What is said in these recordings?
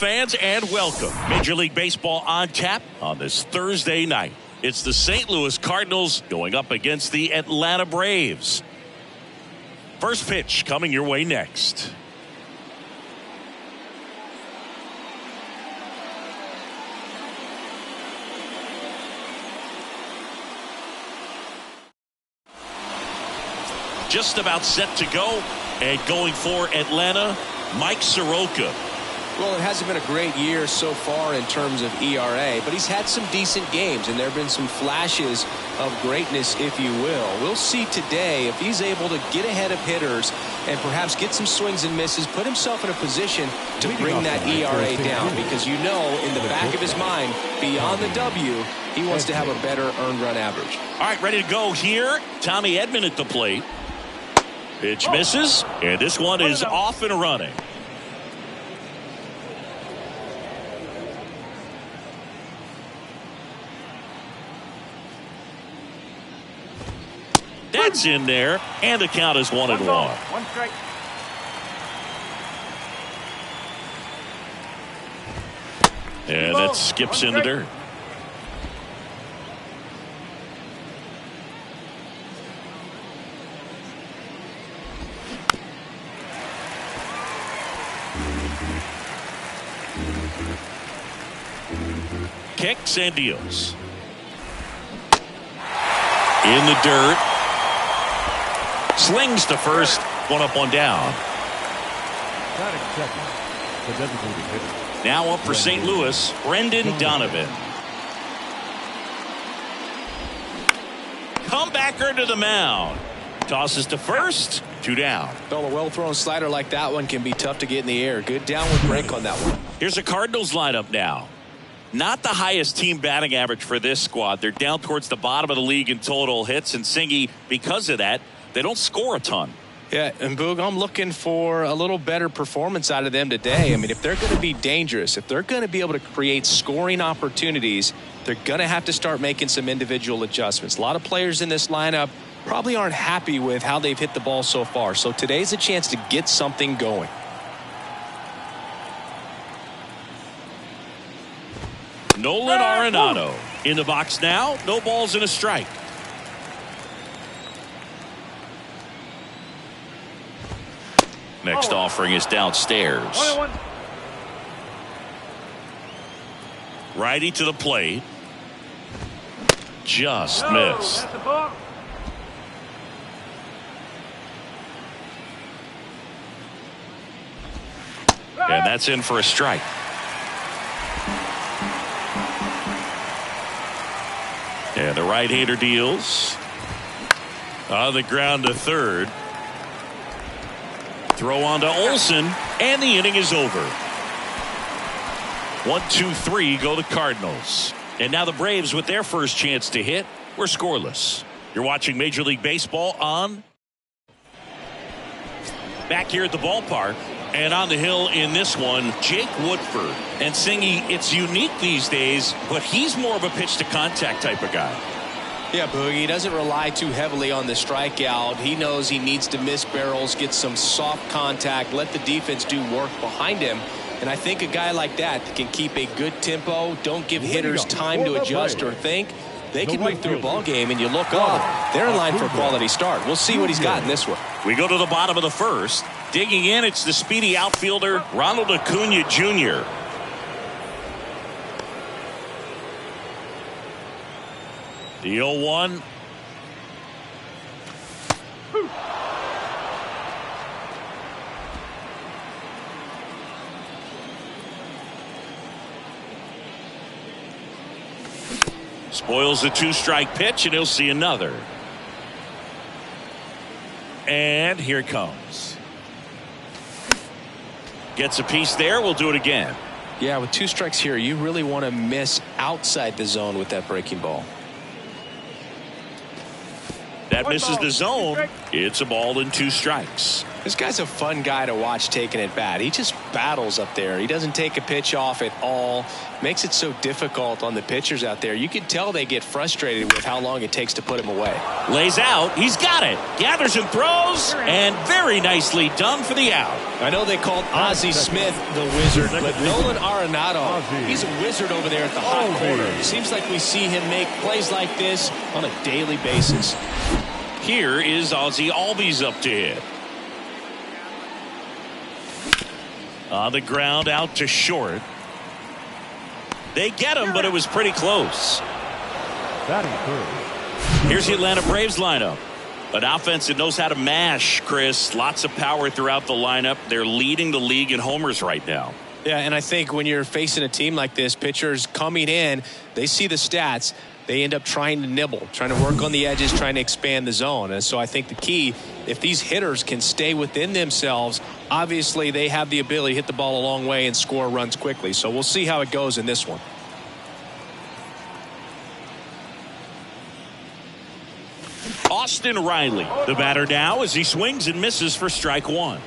fans, and welcome. Major League Baseball on tap on this Thursday night. It's the St. Louis Cardinals going up against the Atlanta Braves. First pitch coming your way next. Just about set to go, and going for Atlanta, Mike Soroka. Well, it hasn't been a great year so far in terms of ERA, but he's had some decent games, and there have been some flashes of greatness, if you will. We'll see today if he's able to get ahead of hitters and perhaps get some swings and misses, put himself in a position to bring that ERA down, because you know in the back of his mind, beyond the W, he wants to have a better earned run average. All right, ready to go here. Tommy Edman at the plate. Pitch misses, and this one is off and running. That's in there, and the count is 1-1. One strike. And that skips in the dirt. Kicks and deals. In the dirt. Slings to first. One up, one down. Now up for St. Louis, Brendan Donovan. Comebacker to the mound. Tosses to first. 2 down. Well, a well-thrown slider like that one can be tough to get in the air. Good downward break on that one. Here's a Cardinals lineup now. Not the highest team batting average for this squad. They're down towards the bottom of the league in total hits, and Singy, because of that, they don't score a ton. Yeah, and Boog, I'm looking for a little better performance out of them today. I mean, if they're going to be dangerous, if they're going to be able to create scoring opportunities, they're going to have to start making some individual adjustments. A lot of players in this lineup probably aren't happy with how they've hit the ball so far. So today's a chance to get something going. Nolan Arenado in the box now. No balls and a strike. Next offering is downstairs. 1-1. Righty to the plate. Just missed. That's the ball. And that's in for a strike. And the right-hander deals. On the ground to third. Throw on to Olsen, and the inning is over. 1, 2, 3 go the Cardinals. And now the Braves with their first chance to hit. We're scoreless. You're watching Major League Baseball on. Back here at the ballpark. And on the hill in this one, Jake Woodford. And Singy, it's unique these days, but he's more of a pitch-to-contact type of guy. Yeah, Boogie, he doesn't rely too heavily on the strikeout. He knows he needs to miss barrels, get some soft contact, let the defense do work behind him. And I think a guy like that can keep a good tempo, don't give hitters time to adjust or think. They can move through a ball game, and you look up, they're in line for a quality start. We'll see what he's got in this one. We go to the bottom of the first. Digging in, it's the speedy outfielder, Ronald Acuna Jr. The 0-1. Spoils the 2-strike pitch, and he'll see another. And here it comes. Gets a piece there. We'll do it again. Yeah, with 2 strikes here, you really want to miss outside the zone with that breaking ball. That misses the zone. It's a ball and 2 strikes. This guy's a fun guy to watch taking at bat. He just battles up there. He doesn't take a pitch off at all. Makes it so difficult on the pitchers out there. You can tell they get frustrated with how long it takes to put him away. Lays out. He's got it. Gathers and throws. And very nicely done for the out. I know they called Ozzie Smith the wizard, but Nolan Arenado, he's a wizard over there at the hot corner. Seems like we see him make plays like this on a daily basis. Here is Ozzie Albies up to hit. On the ground, out to short. They get him, but it was pretty close. Here's the Atlanta Braves lineup. An offense that knows how to mash, Chris. Lots of power throughout the lineup. They're leading the league in homers right now. Yeah, and I think when you're facing a team like this, pitchers coming in, they see the stats. They end up trying to nibble, trying to work on the edges, trying to expand the zone. And so I think the key, if these hitters can stay within themselves, obviously they have the ability to hit the ball a long way and score runs quickly. So we'll see how it goes in this one. Austin Riley, the batter now as he swings and misses for strike one.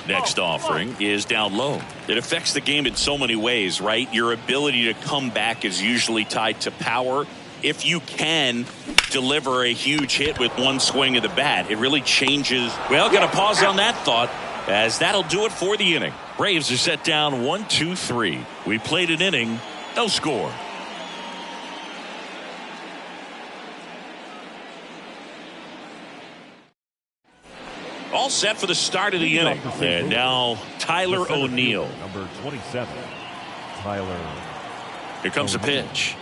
Next offering is down low. It affects the game in so many ways, right? Your ability to come back is usually tied to power. If you can deliver a huge hit with one swing of the bat, it really changes. Well, got to pause on that thought, as that'll do it for the inning. Braves are set down 1-2-3. We played an inning, no score. All set for the start of the inning. And now Tyler O'Neill. Number 27, Tyler. Here comes a pitch.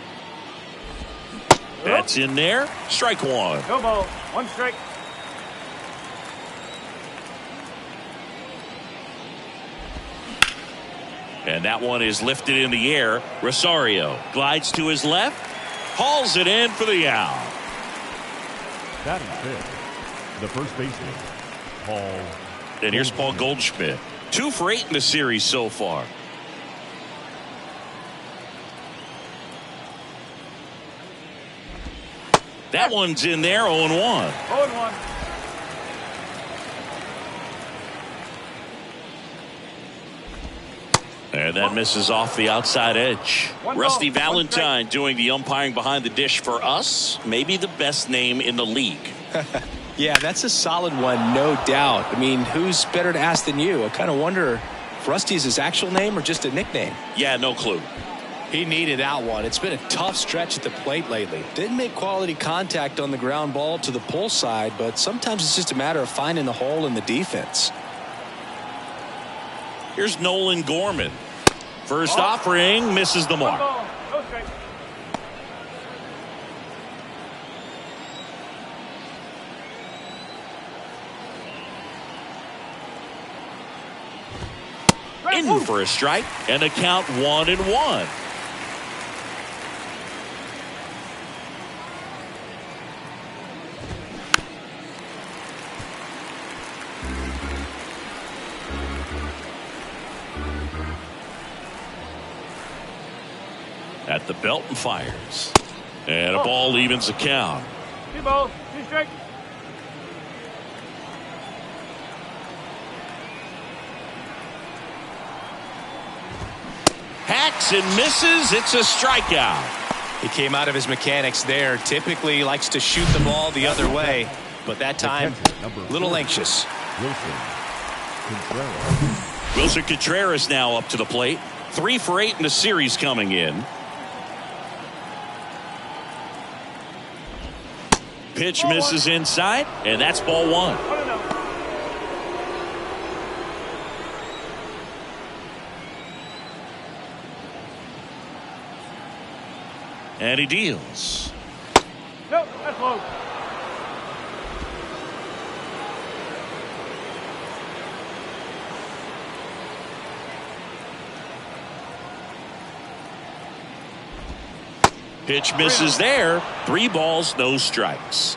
That's in there. Strike one. No ball. One strike. And that one is lifted in the air. Rosario glides to his left. Hauls it in for the out. Batting fifth, the first baseman, Paul. And here's Paul Goldschmidt. 2 for 8 in the series so far. That one's in there, 0-1. 0-1. And that misses off the outside edge. Rusty Valentine doing the umpiring behind the dish for us. Maybe the best name in the league. Yeah, that's a solid one, no doubt. I mean, who's better to ask than you? I kind of wonder if Rusty is his actual name or just a nickname. Yeah, no clue. He needed that one. It's been a tough stretch at the plate lately. Didn't make quality contact on the ground ball to the pull side, but sometimes it's just a matter of finding the hole in the defense. Here's Nolan Gorman. First offering, misses the mark. In for a strike, and the count 1-1. At the belt and fires. And a ball evens the count. 2 balls, 2 strikes. Hacks and misses. It's a strikeout. He came out of his mechanics there. Typically likes to shoot the ball the other way, but that time a little anxious. Wilson Contreras now up to the plate. 3 for 8 in the series coming in. Pitch misses inside, and that's ball 1. And he deals. Nope, that's low. Pitch misses there. 3 balls, no strikes.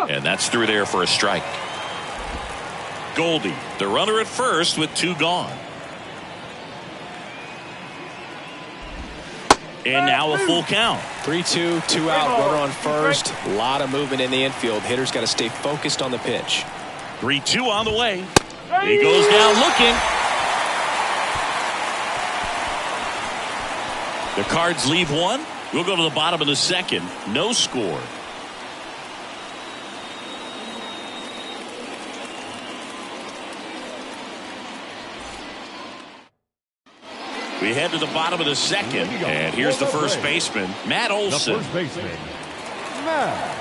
And that's through there for a strike. Goldie, the runner at first with 2 gone. And now a full count. 3-2, 2 out, runner on first. A lot of movement in the infield. Hitter's got to stay focused on the pitch. 3-2 on the way. He goes down looking. The Cards leave one. We'll go to the bottom of the second. No score. We head to the bottom of the second, and here's the first baseman, Matt Olson. The first baseman, Matt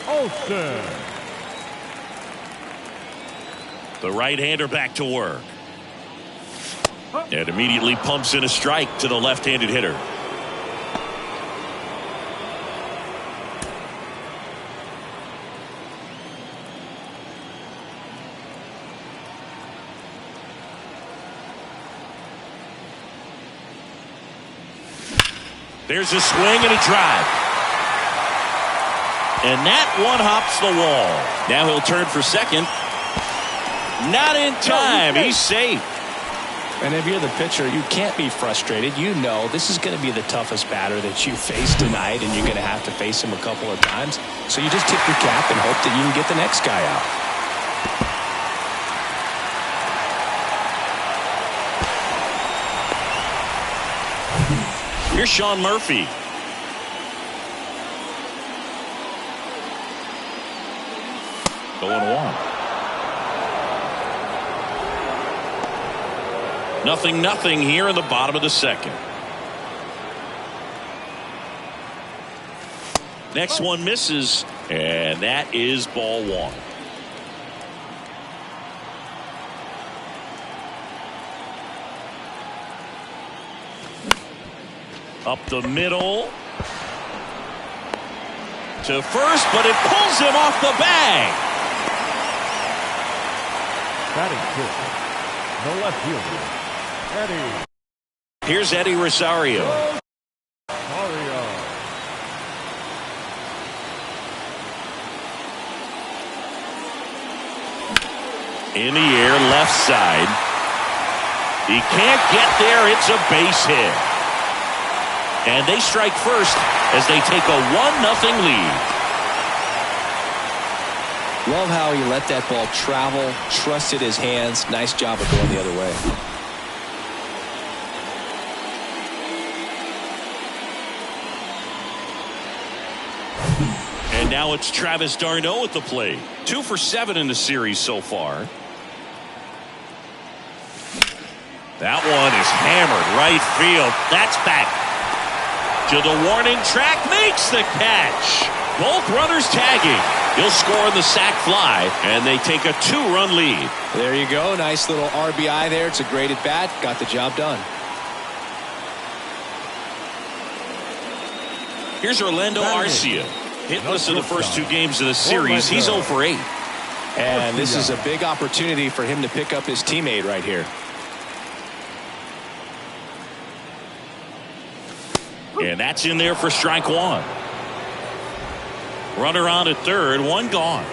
Olson. The right-hander back to work. And immediately pumps in a strike to the left-handed hitter. There's a swing and a drive. And that one hops the wall. Now he'll turn for second. Not in time. He's safe. And if you're the pitcher, you can't be frustrated. You know this is going to be the toughest batter that you face tonight, and you're going to have to face him a couple of times. So you just tip your cap and hope that you can get the next guy out. Here's Sean Murphy. Going one. 0-0 here in the bottom of the second. Next one misses, and that is ball one. Up the middle to first, but it pulls him off the bag. Batting fifth, the left fielder, Eddie. Here's Eddie Rosario. In the air, left side. He can't get there. It's a base hit. And they strike first as they take a 1-0 lead. Love how he let that ball travel, trusted his hands. Nice job of going the other way. And now it's Travis d'Arnaud at the plate. 2 for 7 in the series so far. That one is hammered right field. That's back to the warning track, makes the catch. Both runners tagging. He'll score on the sac fly, and they take a 2-run lead. There you go. Nice little RBI there. It's a great at bat. Got the job done. Here's Orlando Arcia. Hitless in the first 2 games of the series. He's 0 for 8. And this is a big opportunity for him to pick up his teammate right here. And that's in there for strike one. Runner on at third, one gone.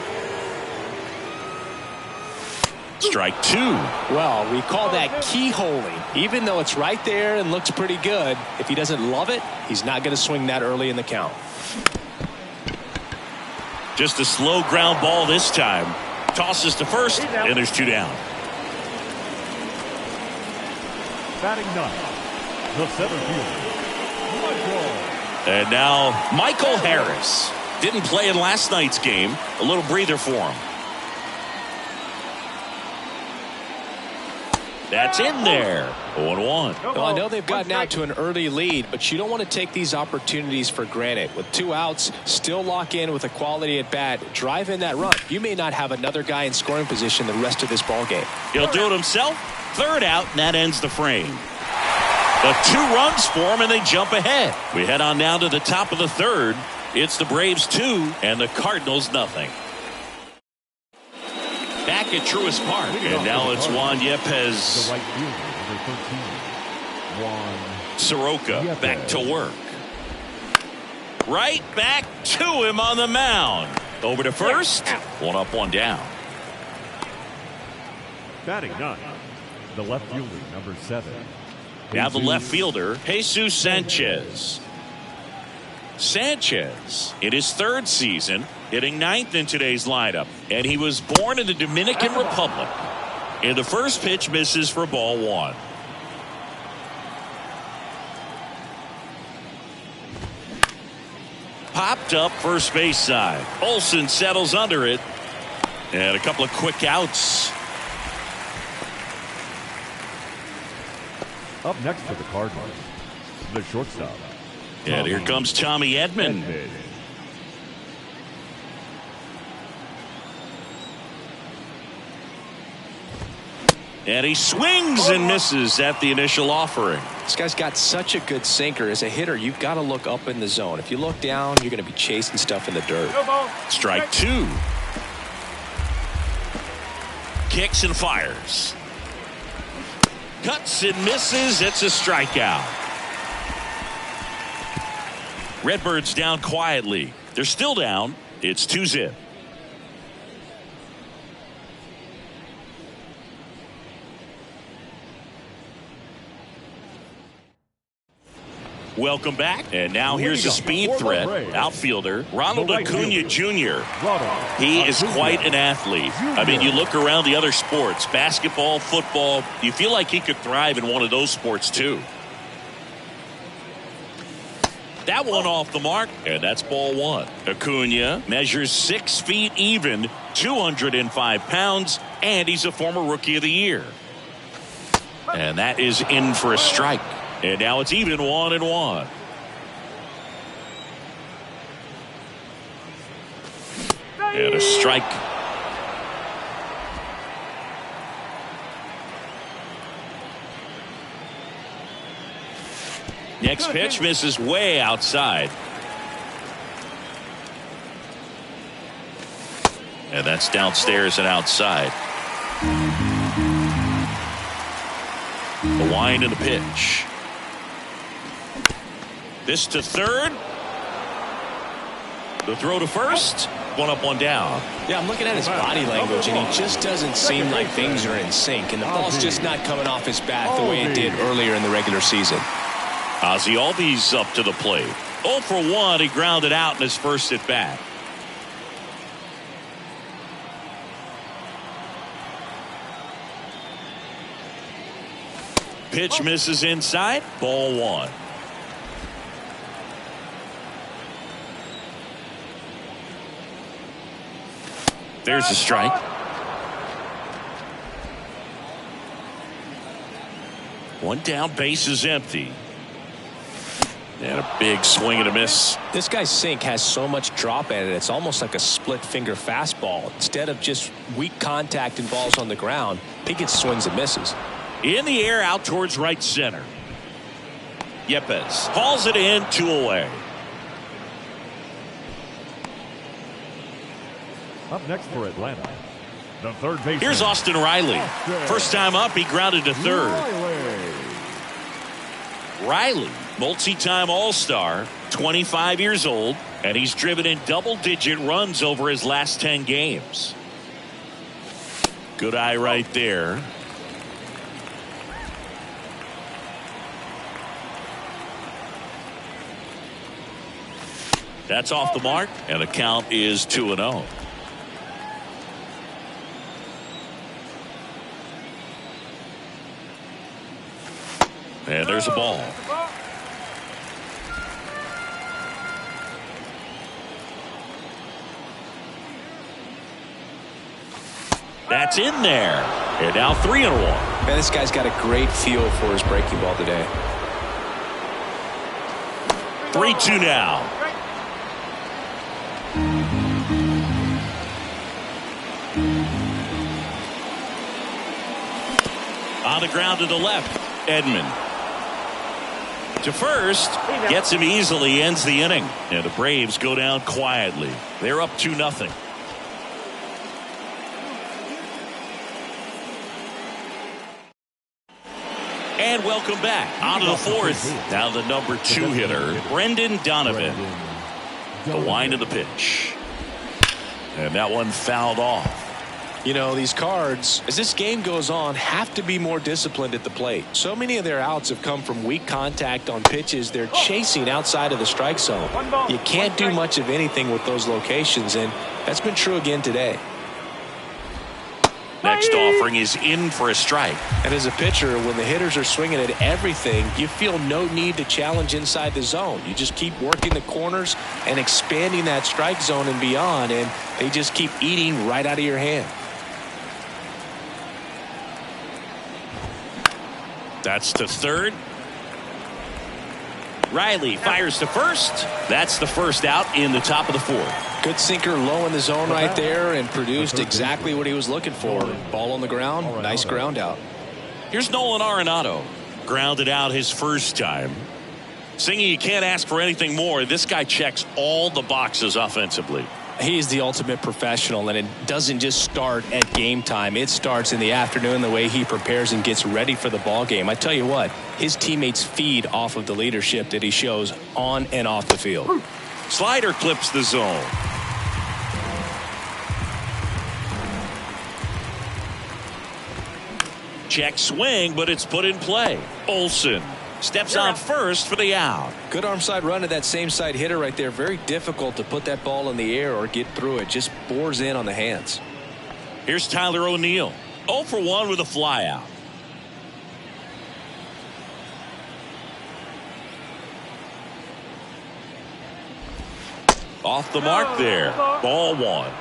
Strike two. Well, we call that keyholing. Even though it's right there and looks pretty good, if he doesn't love it, he's not going to swing that early in the count. Just a slow ground ball this time. Tosses to first, and there's 2 down. Batting ninth, the center fielder, and now Michael Harris. Didn't play in last night's game. A little breather for him. That's in there. 0-1. Well, I know they've gotten out to an early lead, but you don't want to take these opportunities for granted. With 2 outs, still lock in with a quality at bat. Drive in that run. You may not have another guy in scoring position the rest of this ball game. He'll do it himself. 3rd out, and that ends the frame. The 2 runs for him, and they jump ahead. We head on down to the top of the 3rd. It's the Braves 2 and the Cardinals 0. Back at Truist Park, and now it's Juan Yepez. the right fielder, number 13, Juan Soroka back to work. Right back to him on the mound. Over to first. 1 up, 1 down. Batting ninth, the left fielder, number 7, Now the left fielder, Jesus Sanchez. Sanchez, in his third season, hitting ninth in today's lineup. And he was born in the Dominican Republic. And the first pitch misses for ball one. Popped up first base side. Olsen settles under it. And a couple of quick outs. Up next for the Cardinals, the shortstop. And here comes Tommy Edman. And he swings and misses at the initial offering. This guy's got such a good sinker. As a hitter, you've got to look up in the zone. If you look down, you're going to be chasing stuff in the dirt. Strike two. Kicks and fires. Cuts and misses. It's a strikeout. Redbirds down quietly. They're still down. It's 2-0. Welcome back. And now here's a speed threat. Outfielder Ronald Acuna Jr. He is quite an athlete. I mean, you look around the other sports, basketball, football, you feel like he could thrive in one of those sports too. That one off the mark, and that's ball one. Acuna measures 6 feet even, 205 pounds, and he's a former Rookie of the Year. And that is in for a strike. And now it's even 1-1. And a strike. Next pitch misses way outside. And that's downstairs and outside. The wind and the pitch. This to third. The throw to first. One up, one down. Yeah, I'm looking at his body language, and he just doesn't seem like things are in sync. And the ball's just not coming off his bat the way it did earlier in the regular season. Ozzie Albies up to the plate. 0 for 1. He grounded out in his first at bat. Pitch misses inside. Ball one. There's a strike. One down, base is empty. And a big swing and a miss. This guy's sink has so much drop in it, it's almost like a split finger fastball. Instead of just weak contact and balls on the ground, he gets swings and misses. In the air, out towards right center. Yepes hauls it in, 2 away. Up next for Atlanta, the third baseman. Here's Austin Riley. First time up, he grounded to third. Riley, multi-time All-Star, 25 years old, and he's driven in double-digit runs over his last 10 games. Good eye right there. That's off the mark, and the count is 2-0. And there's a ball. That's in there. And now 3-1. Man, this guy's got a great feel for his breaking ball today. 3-2 now. On the ground to the left. Edman to first, gets him easily, ends the inning, and the Braves go down quietly. They're up 2-0. And welcome back. On to the fourth. Now the number 2 hitter, Brendan Donovan. The wind of the pitch. And that one fouled off. You know, these Cards, as this game goes on, have to be more disciplined at the plate. So many of their outs have come from weak contact on pitches they're chasing outside of the strike zone. You can't do much of anything with those locations, and that's been true again today. Next offering is in for a strike. And as a pitcher, when the hitters are swinging at everything, you feel no need to challenge inside the zone. You just keep working the corners and expanding that strike zone and beyond, and they just keep eating right out of your hand. That's to third. Riley fires to first. That's the first out in the top of the fourth. Good sinker low in the zone right there and produced exactly what he was looking for. Ball on the ground, nice ground out. Here's Nolan Arenado. Grounded out his first time. Singy, you can't ask for anything more. This guy checks all the boxes offensively. He's the ultimate professional, and it doesn't just start at game time. It starts in the afternoon, the way he prepares and gets ready for the ball game. I tell you what, his teammates feed off of the leadership that he shows on and off the field. Slider clips the zone. Check swing, but it's put in play. Olsen steps on first for the out. Good arm side run to that same side hitter right there. Very difficult to put that ball in the air or get through it. Just bores in on the hands. Here's Tyler O'Neill. 0 for 1 with a fly out. Off the mark there. Ball 1.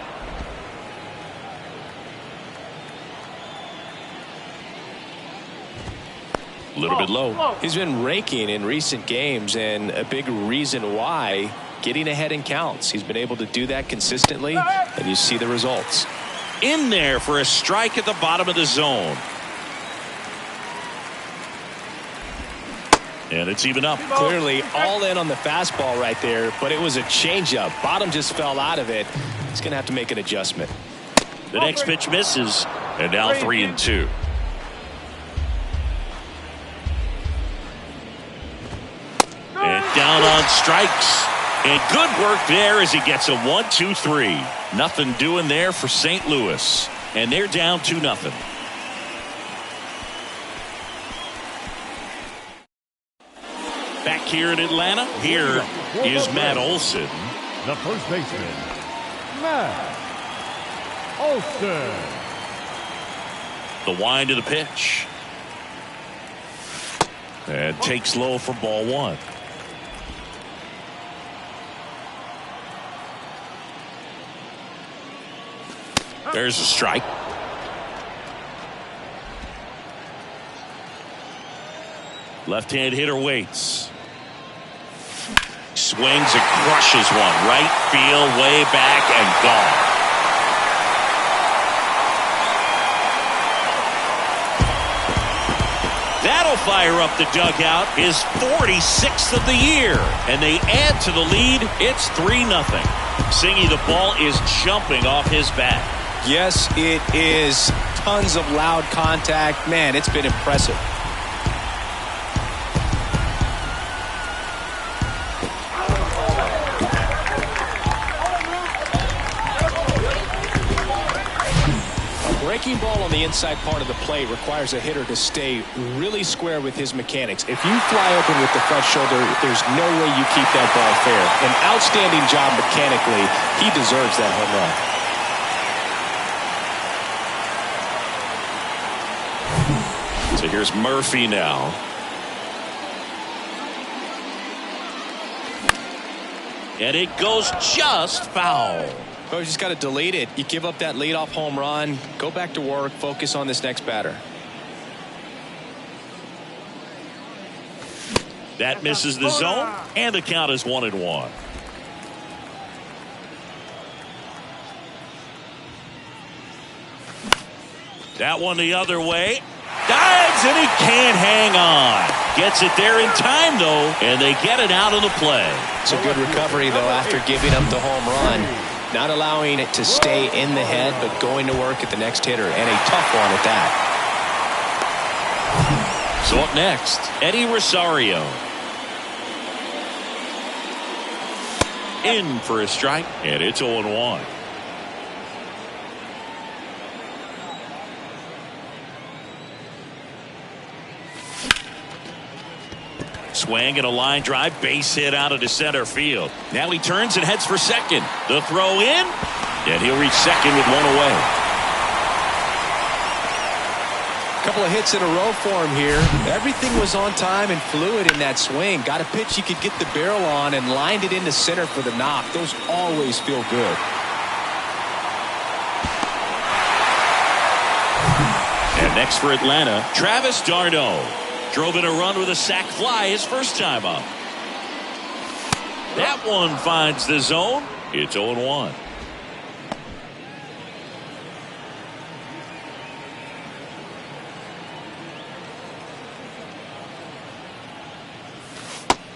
A little bit low. He's been raking in recent games, and a big reason why, getting ahead in counts. He's been able to do that consistently, and you see the results. In there for a strike at the bottom of the zone. And it's even up. Clearly all in on the fastball right there, but it was a changeup. Bottom just fell out of it. He's going to have to make an adjustment. The next pitch misses, and now 3-2. And down on strikes. And good work there as he gets a 1-2-3. Nothing doing there for St. Louis. And they're down 2-0. Back here in Atlanta, here is Matt Olson. The first baseman, Matt Olson. The wind of the pitch. And takes low for ball 1. There's a strike. Left-hand hitter waits. Swings and crushes one. Right field, way back, and gone. That'll fire up the dugout. His 46th of the year. And they add to the lead. It's 3-0. Singy, the ball is jumping off his bat. Yes, it is. Tons of loud contact. Man, it's been impressive. Breaking ball on the inside part of the plate requires a hitter to stay really square with his mechanics. If you fly open with the front shoulder, there's no way you keep that ball fair. An outstanding job mechanically. He deserves that home run. So here's Murphy now. And it goes just foul. Oh, you just got to delete it. You give up that leadoff home run. Go back to work. Focus on this next batter. That misses the zone, and the count is 1-1. That one the other way. Dives, and he can't hang on. Gets it there in time, though, and they get it out of the play. It's a good recovery, though, after giving up the home run. Not allowing it to stay in the head, but going to work at the next hitter, and a tough one at that. So up next, Eddie Rosario. In for a strike, and it's 0-1. Swing and a line drive, base hit out into center field. Now he turns and heads for second. The throw in, and he'll reach second with one away. Couple of hits in a row for him here. Everything was on time and fluid in that swing. Got a pitch he could get the barrel on and lined it into center for the knock. Those always feel good. And next for Atlanta, Travis d'Arnaud. Drove in a run with a sac fly his first time up. That one finds the zone. It's 0-1.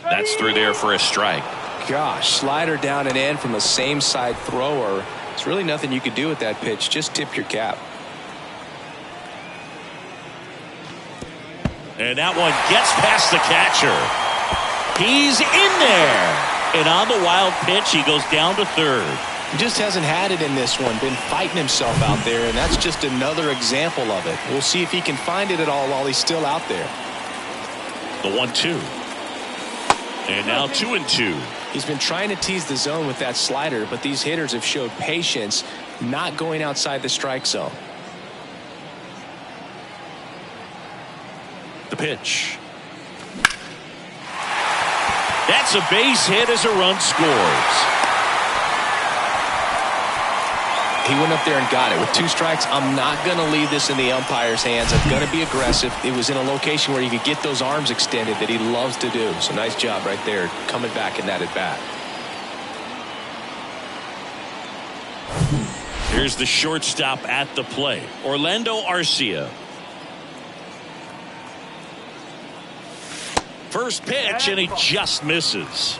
That's through there for a strike. Gosh, slider down and in from a same side thrower. There's really nothing you could do with that pitch. Just tip your cap. And that one gets past the catcher. He's in there. And on the wild pitch, he goes down to third. He just hasn't had it in this one. Been fighting himself out there, and that's just another example of it. We'll see if he can find it at all while he's still out there. The 1-2. And now 2-2. He's been trying to tease the zone with that slider, but these hitters have showed patience, not going outside the strike zone. The pitch. That's a base hit as a run scores. He went up there and got it. With 2 strikes, I'm not going to leave this in the umpire's hands. I'm going to be aggressive. It was in a location where you could get those arms extended that he loves to do. So nice job right there, coming back in that at bat. Here's the shortstop at the plate, Orlando Arcia. First pitch, and he just misses.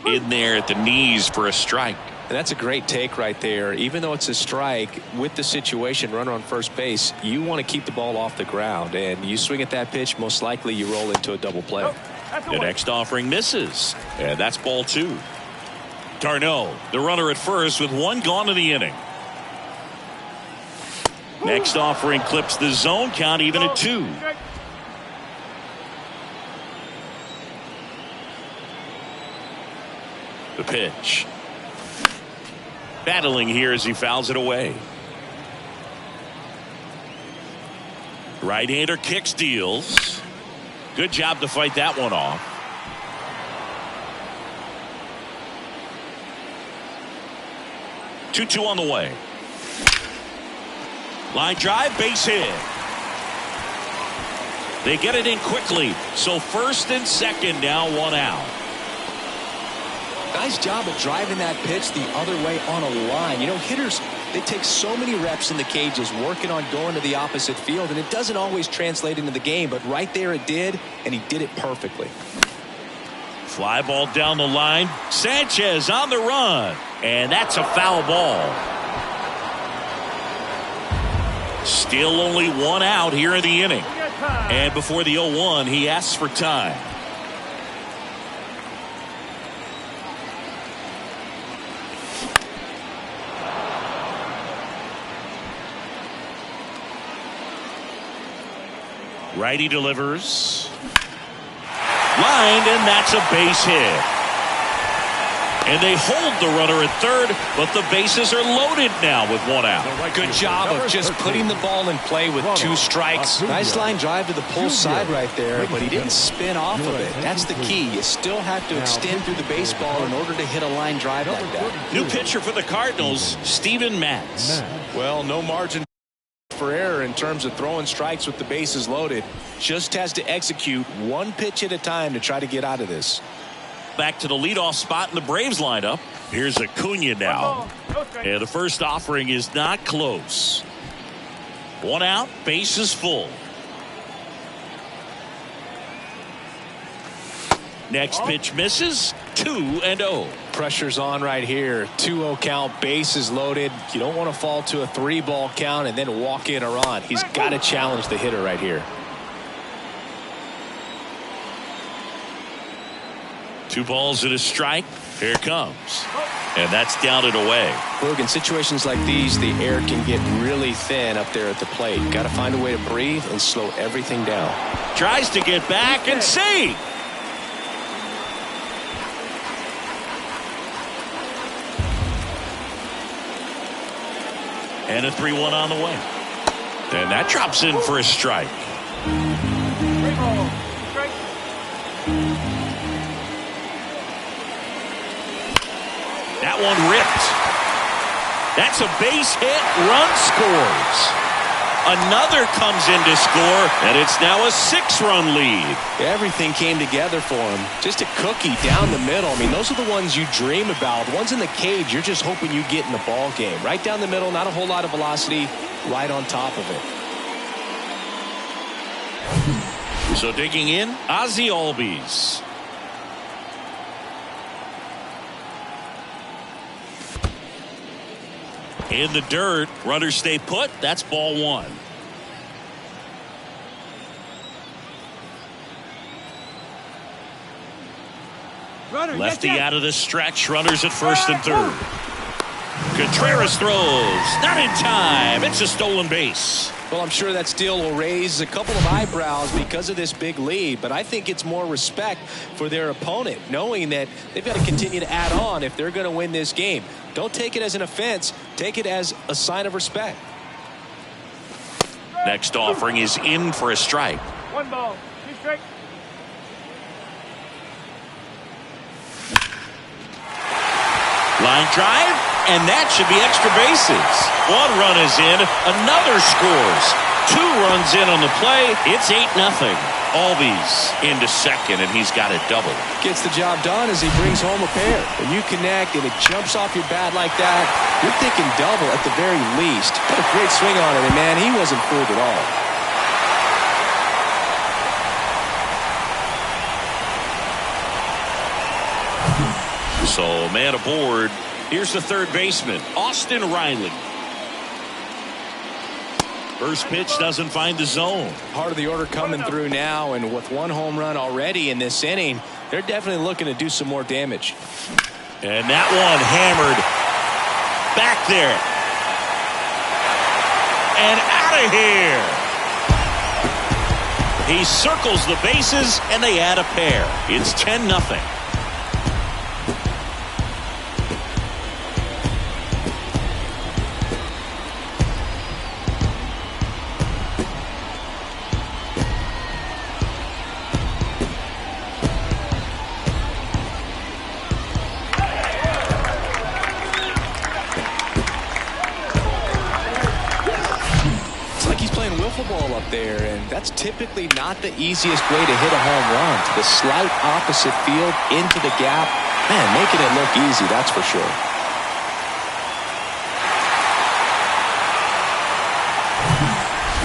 In there at the knees for a strike. And that's a great take right there. Even though it's a strike, with the situation, runner on first base, you want to keep the ball off the ground. And you swing at that pitch, most likely you roll into a double play. The next offering misses, and that's ball 2. d'Arnaud, the runner at first with 1 gone in the inning. Next offering clips the zone, count even at 2. The pitch. Battling here as he fouls it away. Right-hander kicks, deals. Good job to fight that one off. Two on the way. Line drive, base hit. They get it in quickly. So first and second now, 1 out. Nice job of driving that pitch the other way on a line. You know, hitters, they take so many reps in the cages working on going to the opposite field, and it doesn't always translate into the game, but right there it did, and he did it perfectly. Fly ball down the line. Sanchez on the run, and that's a foul ball. Still only 1 out here in the inning. And before the 0-1, he asks for time. Righty delivers. Lined, and that's a base hit. And they hold the runner at third, but the bases are loaded now with 1 out. Good job of just putting the ball in play with 2 strikes. Nice line drive to the pull side right there, but he didn't spin off of it. That's the key. You still have to extend through the baseball in order to hit a line drive like that. New pitcher for the Cardinals, Steven Matz. Well, no margin for error in terms of throwing strikes with the bases loaded. Just has to execute 1 pitch at a time to try to get out of this. Back to the leadoff spot in the Braves lineup. Here's Acuna now. And the first offering is not close. 1 out, bases full. Next pitch misses. 2-0. Pressure's on right here. 2-0 count, bases loaded. You don't want to fall to a 3-ball count and then walk in a run. He's got to challenge the hitter right here. 2 balls and a strike. Here it comes. And that's down and away. Look, in situations like these, the air can get really thin up there at the plate. Got to find a way to breathe and slow everything down. Tries to get back and see. And a 3-1 on the way. And that drops in for a strike. That one ripped. That's a base hit. Run scores. Another comes in to score, and it's now a 6-run lead. Everything came together for him. Just a cookie down the middle. I mean, those are the ones you dream about. The ones in the cage, you're just hoping you get in the ball game. Right down the middle, not a whole lot of velocity, right on top of it. So digging in, Ozzie Albies. In the dirt, runners stay put. That's ball 1. Lefty out of the stretch. Runners at first and third. Contreras throws. Not in time. It's a stolen base. Well, I'm sure that steal will raise a couple of eyebrows because of this big lead, but I think it's more respect for their opponent, knowing that they've got to continue to add on if they're going to win this game. Don't take it as an offense. Take it as a sign of respect. Next offering is in for a strike. 1 ball, 2 strikes. Line drive, and that should be extra bases. 1 run is in, another scores. 2 runs in on the play. It's 8-0. Albies into second, and he's got a double. Gets the job done as he brings home a pair. When you connect and it jumps off your bat like that, you're thinking double at the very least. Put a great swing on it, and man, he wasn't fooled at all. So, man aboard. Here's the third baseman, Austin Riley. First pitch doesn't find the zone. Part of the order coming through now, and with 1 home run already in this inning, they're definitely looking to do some more damage. And that one hammered back there. And out of here. He circles the bases, and they add a pair. It's 10-0. Ball up there, and that's typically not the easiest way to hit a home run. To the slight opposite field, into the gap. Man, making it look easy, that's for sure.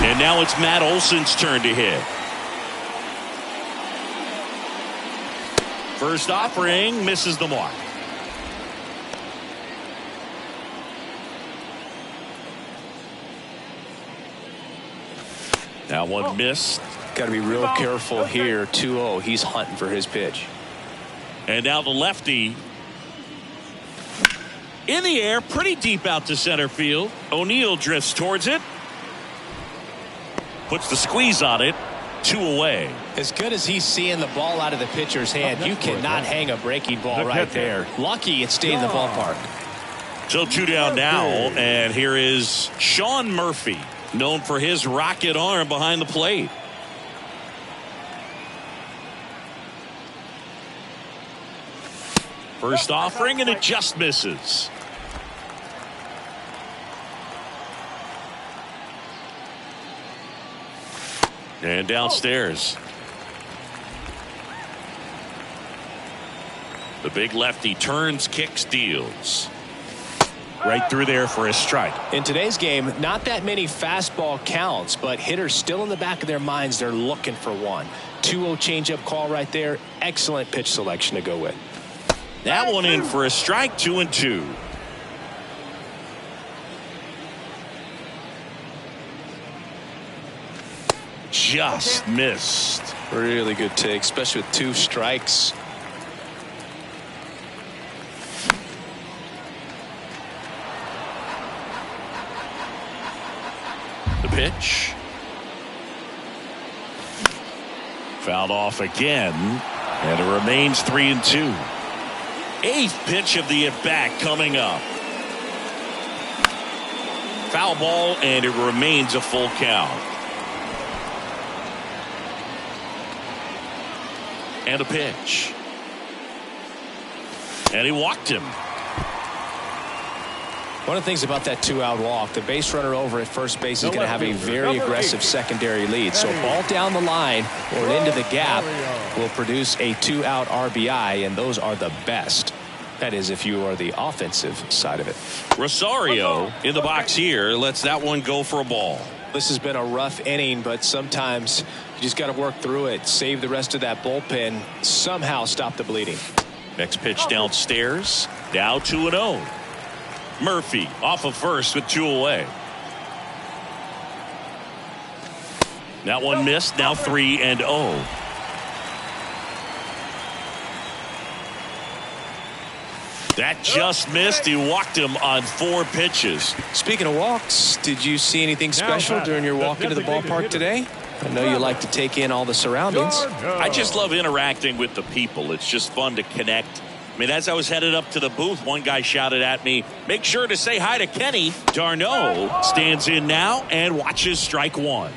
And now it's Matt Olson's turn to hit. First offering misses the mark. That one missed. Got to be real careful here. 2-0. He's hunting for his pitch. And now the lefty in the air, pretty deep out to center field. O'Neill drifts towards it. Puts the squeeze on it. 2 away. As good as he's seeing the ball out of the pitcher's hand, you cannot hang a breaking ball right there. Lucky it stayed in the ballpark. So 2 down now, and here is Sean Murphy, known for his rocket arm behind the plate. First offering, and it just misses. And downstairs. The big lefty turns, kicks, deals. Right through there for a strike. In today's game, not that many fastball counts, but hitters still in the back of their minds, they're looking for one. 2-0 changeup call right there. Excellent pitch selection to go with. That one in for a strike. 2-2. Just missed. Really good take, especially with 2 strikes. pitch. Fouled off again, and it remains 3-2. Eighth pitch of the at-bat coming up. Foul ball, and it remains a full count. And a pitch. And he walked him. One of the things about that 2-out walk, the base runner over at first base is going to have a very aggressive secondary lead. So a ball down the line or into the gap will produce a 2-out RBI, and those are the best. That is, if you are the offensive side of it. Rosario in the box here lets that one go for a ball. This has been a rough inning, but sometimes you just got to work through it, save the rest of that bullpen, somehow stop the bleeding. Next pitch downstairs. Now 2-0. Murphy off of first with 2 away. That one missed. Now 3-0. That just missed. He walked him on 4 pitches. Speaking of walks, did you see anything special during your walk into the ballpark today? I know you like to take in all the surroundings. I just love interacting with the people. It's just fun to connect. I mean, as I was headed up to the booth, one guy shouted at me, "Make sure to say hi to Kenny." Darno stands in now and watches strike 1.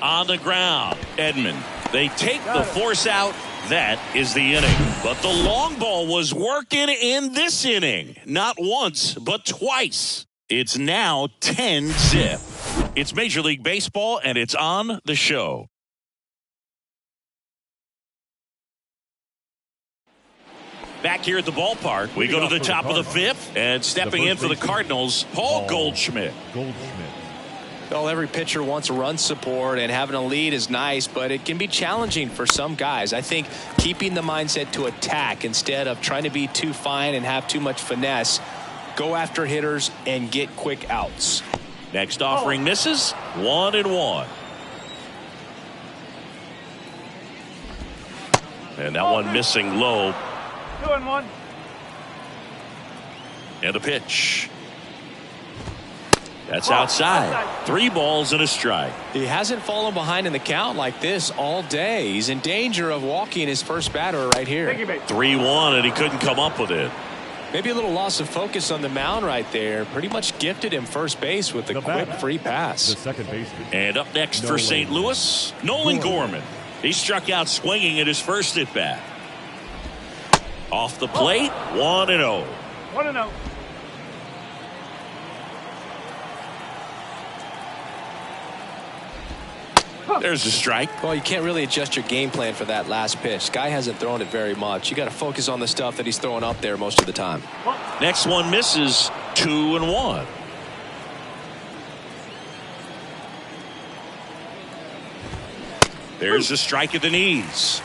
On the ground, Edman. They take the force out. That is the inning. But the long ball was working in this inning. Not once, but twice. It's now 10-zip. It's Major League Baseball, and it's on the show. Back here at the ballpark, we go to the top of the 5th, and stepping in for the Cardinals, Paul Goldschmidt. Well, every pitcher wants run support, and having a lead is nice, but it can be challenging for some guys. I think keeping the mindset to attack instead of trying to be too fine and have too much finesse, go after hitters and get quick outs. Next offering misses. 1-1. And that one missing low. 2-1. And a pitch. That's outside. 3 balls and a strike. He hasn't fallen behind in the count like this all day. He's in danger of walking his first batter right here. 3-1, and he couldn't come up with it. Maybe a little loss of focus on the mound right there. Pretty much gifted him first base with a quick free pass. The second baseman. And up next for St. Louis, Nolan Gorman. He struck out swinging at his first at bat. Off the plate, 1-0. 1-0. There's a strike. Well, you can't really adjust your game plan for that last pitch. Guy hasn't thrown it very much. You got to focus on the stuff that he's throwing up there most of the time. Next one misses. 2-1. There's a strike at the knees.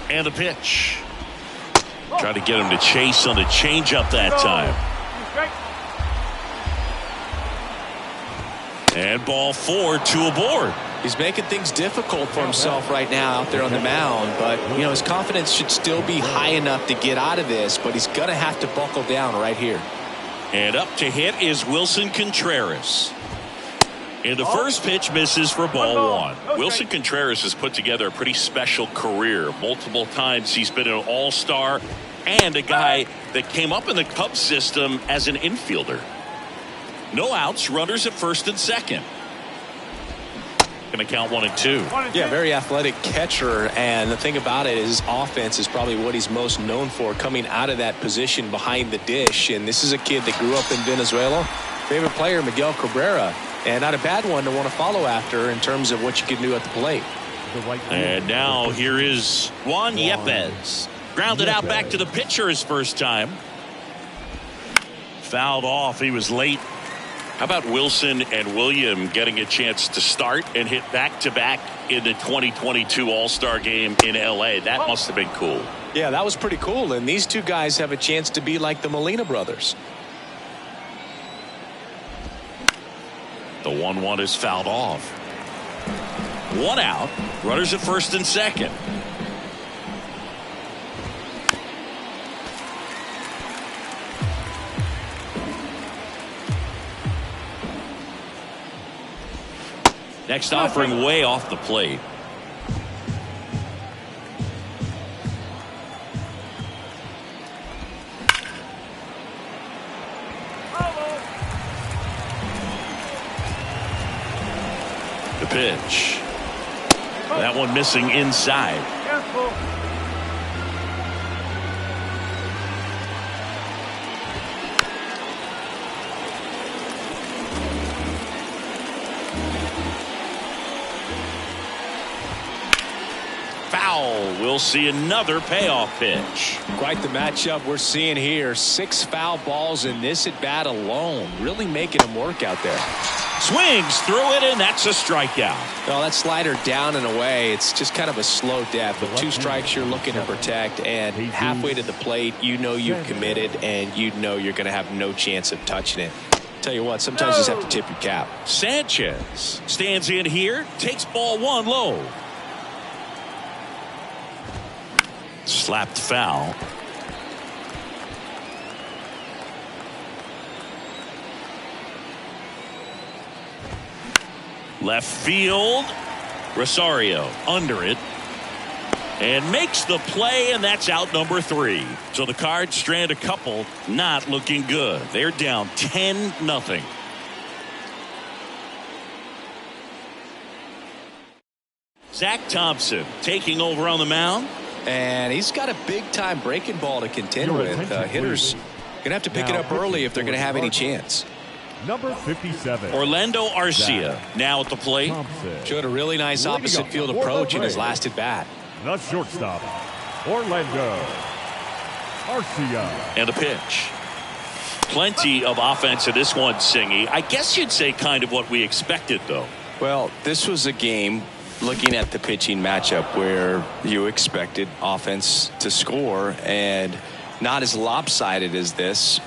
And a pitch. Try to get him to chase on the changeup that time. And ball 4, 2 aboard. He's making things difficult for himself right now out there on the mound, but you know his confidence should still be high enough to get out of this, but he's gonna have to buckle down right here. And up to hit is Wilson Contreras. And the first pitch misses for ball 1. Wilson Contreras has put together a pretty special career. Multiple times he's been an all-star and a guy that came up in the Cubs system as an infielder. No outs, runners at first and second. Going to count 1 and 2. Yeah, very athletic catcher, and the thing about it is his offense is probably what he's most known for, coming out of that position behind the dish. And this is a kid that grew up in Venezuela. Favorite player, Miguel Cabrera, and not a bad one to want to follow after in terms of what you can do at the plate. And now here is Juan Yepes. Grounded out back to the pitcher his first time. Fouled off. He was late. How about Wilson and William getting a chance to start and hit back-to-back in the 2022 All-Star game in L.A.? That must have been cool. Yeah, that was pretty cool. And these two guys have a chance to be like the Molina brothers. The 1-1 is fouled off. 1 out. Runners at first and second. Next offering way off the plate. The pitch. That one missing inside. Careful. Foul. We'll see another payoff pitch. Quite the matchup we're seeing here. 6 foul balls in this at bat alone. Really making him work out there. Swings through it, and that's a strikeout. Well, that slider down and away, it's just kind of a slow death. But 2 strikes you're looking to protect, and halfway to the plate, you know you've committed, and you know you're going to have no chance of touching it. Tell you what, sometimes you just have to tip your cap. Sanchez stands in here, takes ball 1 low. Slapped foul. Left field. Rosario under it and makes the play, and that's out number 3. So the Cards strand a couple, not looking good. They're down 10-0. Zach Thompson taking over on the mound. And he's got a big-time breaking ball to contend with. Hitters going to have to pick it up early if they're going to have any chance. Number 57. Orlando Arcia now at the plate. Showed a really nice opposite field approach in his last at bat. The shortstop, Orlando Arcia. And a pitch. Plenty of offense in this one, Singy. I guess you'd say kind of what we expected, though. Well, this was a game, looking at the pitching matchup, where you expected offense to score, and not as lopsided as this.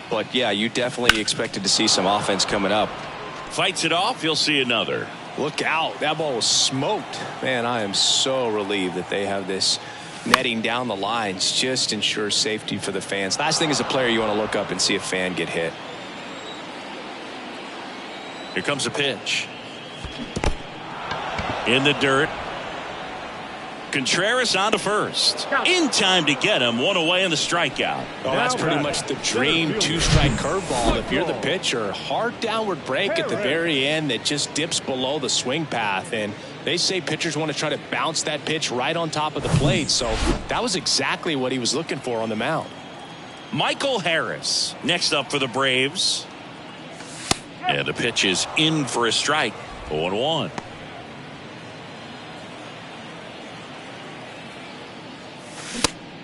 But yeah, you definitely expected to see some offense coming up. Fights it off. You'll see another. Look out. That ball was smoked. Man, I am so relieved that they have this netting down the lines. Just ensures safety for the fans. Last thing as a player, you want to look up and see a fan get hit. Here comes a pitch. In the dirt. Contreras on to first. In time to get him. 1 away in the strikeout. Well, that's pretty much the dream 2-strike curveball. If you're the pitcher, hard downward break at the very end that just dips below the swing path. And they say pitchers want to try to bounce that pitch right on top of the plate. So that was exactly what he was looking for on the mound. Michael Harris next up for the Braves. And the pitch is in for a strike. 0-1.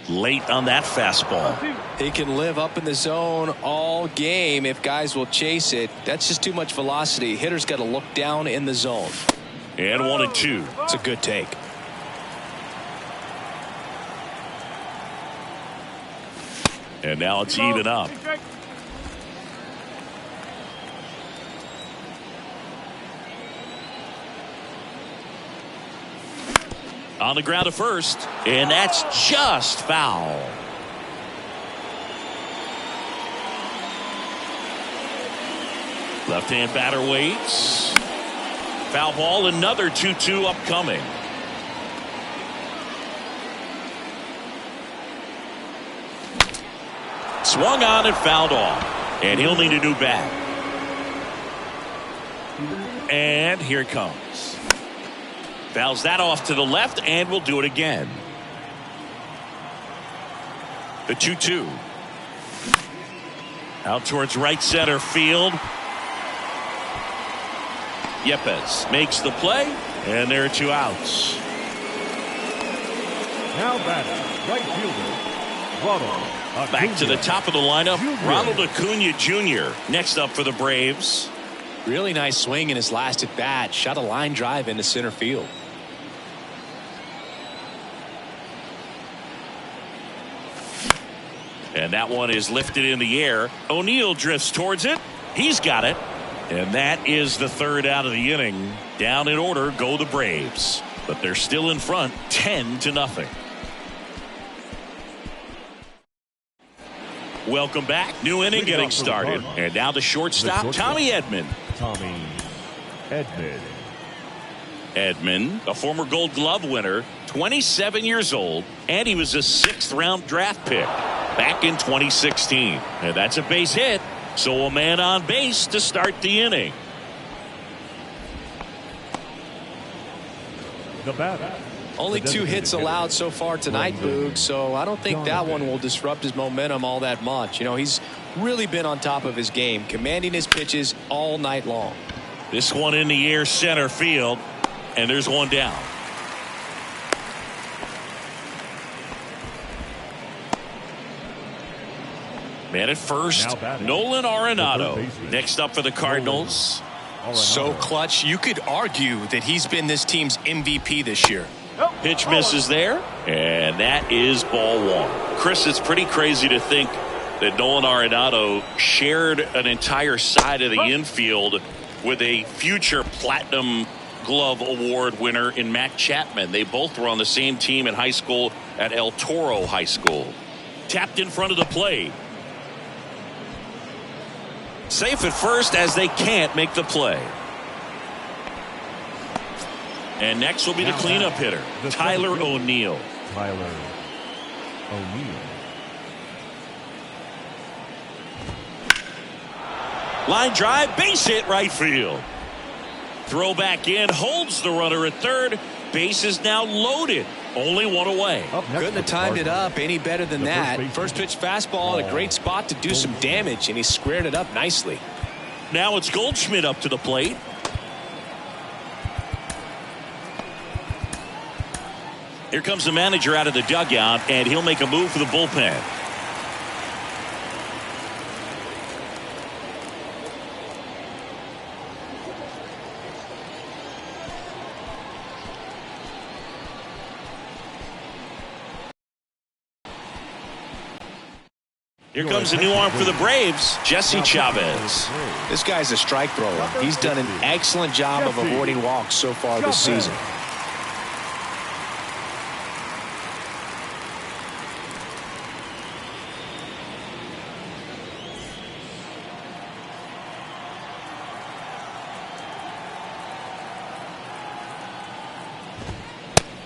Late on that fastball. He can live up in the zone all game if guys will chase it. That's just too much velocity. Hitter's got to look down in the zone. And 1-2. It's a good take. And now it's even up. On the ground to first, and that's just foul. Left-hand batter waits. Foul ball, another 2-2 upcoming. Swung on and fouled off, and he'll need a new bat. And here it comes. Fouls that off to the left, and we'll do it again. The 2-2. Out towards right center field. Yepes makes the play, and there are 2 outs. Now batting, right fielder, Ronald Back to the top of the lineup, Ronald Acuna Jr. next up for the Braves. Really nice swing in his last at bat. Shot a line drive into center field. And that one is lifted in the air. O'Neill drifts towards it. He's got it. And that is the 3rd out of the inning. Down in order go the Braves. But they're still in front 10-0. Welcome back. New inning getting started. And now the shortstop, Tommy Edman. Tommy Edman. Edman, a former Gold Glove winner, 27 years old, and he was a 6th-round draft pick back in 2016. And that's a base hit, so a man on base to start the inning. The batter. Only 2 hits allowed so far tonight, Boog, so I don't think that one will disrupt his momentum all that much. You know, he's really been on top of his game, commanding his pitches all night long. This one in the air, center field, and there's one down. Man at first, Nolan Arenado. Next up for the Cardinals. So clutch, you could argue that he's been this team's MVP this year. Pitch misses there, and that is ball 1. Chris, it's pretty crazy to think that Nolan Arenado shared an entire side of the infield with a future Platinum Glove Award winner in Matt Chapman. They both were on the same team in high school at El Toro High School. Tapped in front of the plate. Safe at first as they can't make the play. And next will be the cleanup hitter, Tyler O'Neill. Tyler O'Neill. Line drive, base hit, right field. Throw back in, holds the runner at third. Base is now loaded. Only one away. Couldn't have timed it up any better than that. First pitch fastball in a great spot to do some damage, and he squared it up nicely. Now it's Goldschmidt up to the plate. Here comes the manager out of the dugout, and he'll make a move for the bullpen. Here comes a new arm for the Braves, Jesse Chavez. This guy's a strike thrower. He's done an excellent job of avoiding walks so far this season.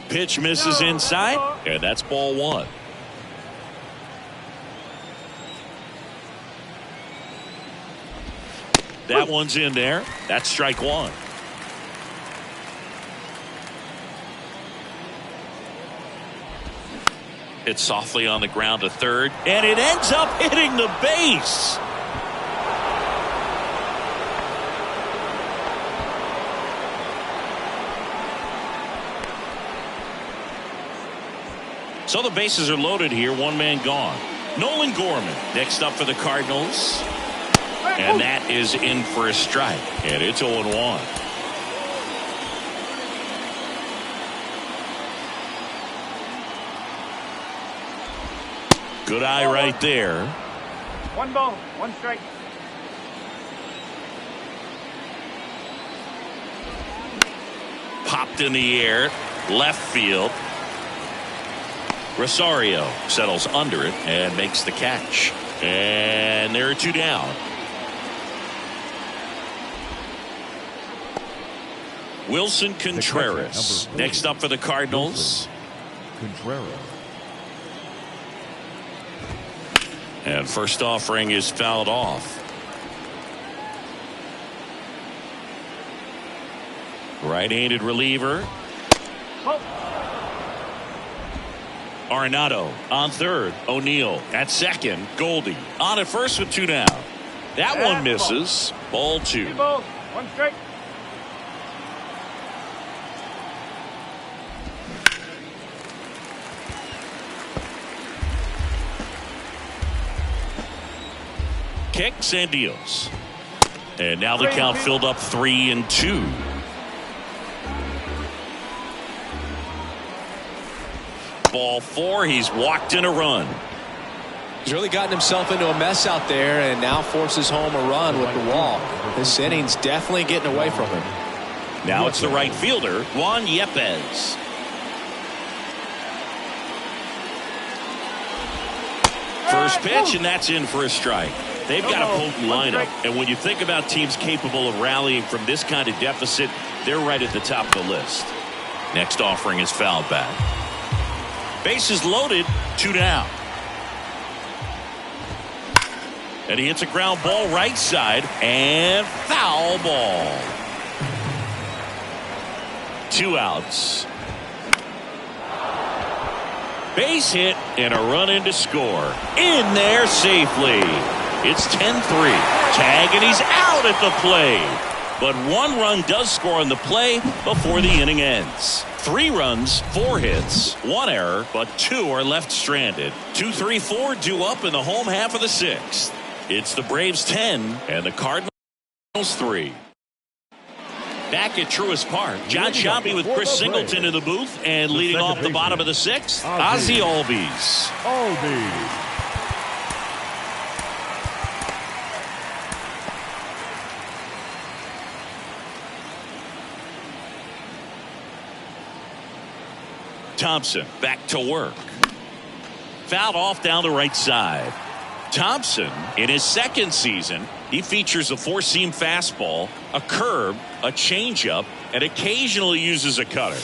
Pitch misses inside, and that's ball 1. That one's in there. That's strike 1. It's softly on the ground to third, and it ends up hitting the base. So the bases are loaded here, one man gone. Nolan Gorman next up for the Cardinals. And that is in for a strike. And it's 0-1. Good eye right there. 1 ball, 1 strike. Popped in the air, left field. Rosario settles under it and makes the catch. And there are 2 down. Wilson Contreras next up for the Cardinals. Contreras. And first offering is fouled off. Right-handed reliever. Arenado on third. O'Neill at second. Goldie on at first with 2 down. That one misses. Ball 2. 2 balls, 1 strike. Kicks and deals. And now the count filled up 3-2. Ball 4. He's walked in a run. He's really gotten himself into a mess out there and now forces home a run with the walk. This inning's definitely getting away from him. Now it's the right fielder, Juan Yepez. First pitch, and that's in for a strike. They've got a potent lineup, and when you think about teams capable of rallying from this kind of deficit, they're right at the top of the list. Next offering is fouled back. Bases loaded, 2 down. And he hits a ground ball right side, and foul ball. 2 outs. Base hit and a run in to score. In there safely. It's 10-3. Tag, and he's out at the plate. But 1 run does score on the play before the inning ends. 3 runs, 4 hits, 1 error, but 2 are left stranded. 2-3-4 due up in the home half of the 6th. It's the Braves 10 and the Cardinals 3. Back at Truist Park, John Sciambi with Chris Singleton in the booth, and leading off the bottom of the 6th, Ozzie Albies. Thompson back to work. Fouled off down the right side. Thompson, in his 2nd season, he features a 4-seam fastball, a curve, a changeup, and occasionally uses a cutter.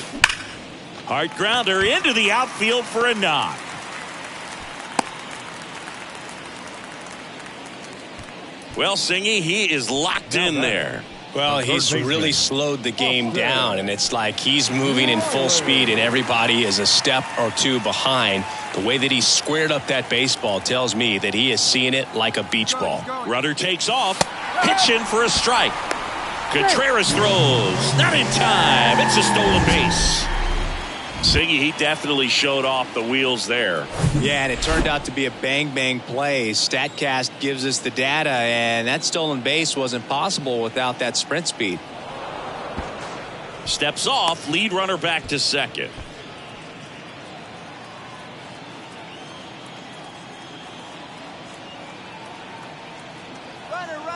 Hard grounder into the outfield for a knock. Well, Singy, he is locked in there. Well, he's really slowed the game down, and it's like he's moving in full speed and everybody is a step or 2 behind. The way that he squared up that baseball tells me that he is seeing it like a beach ball. Runner takes off, pitch in for a strike. Contreras throws, not in time. It's a stolen base. Singy, he definitely showed off the wheels there. Yeah, and it turned out to be a bang-bang play. StatCast gives us the data, and that stolen base wasn't possible without that sprint speed. Steps off, lead runner back to second.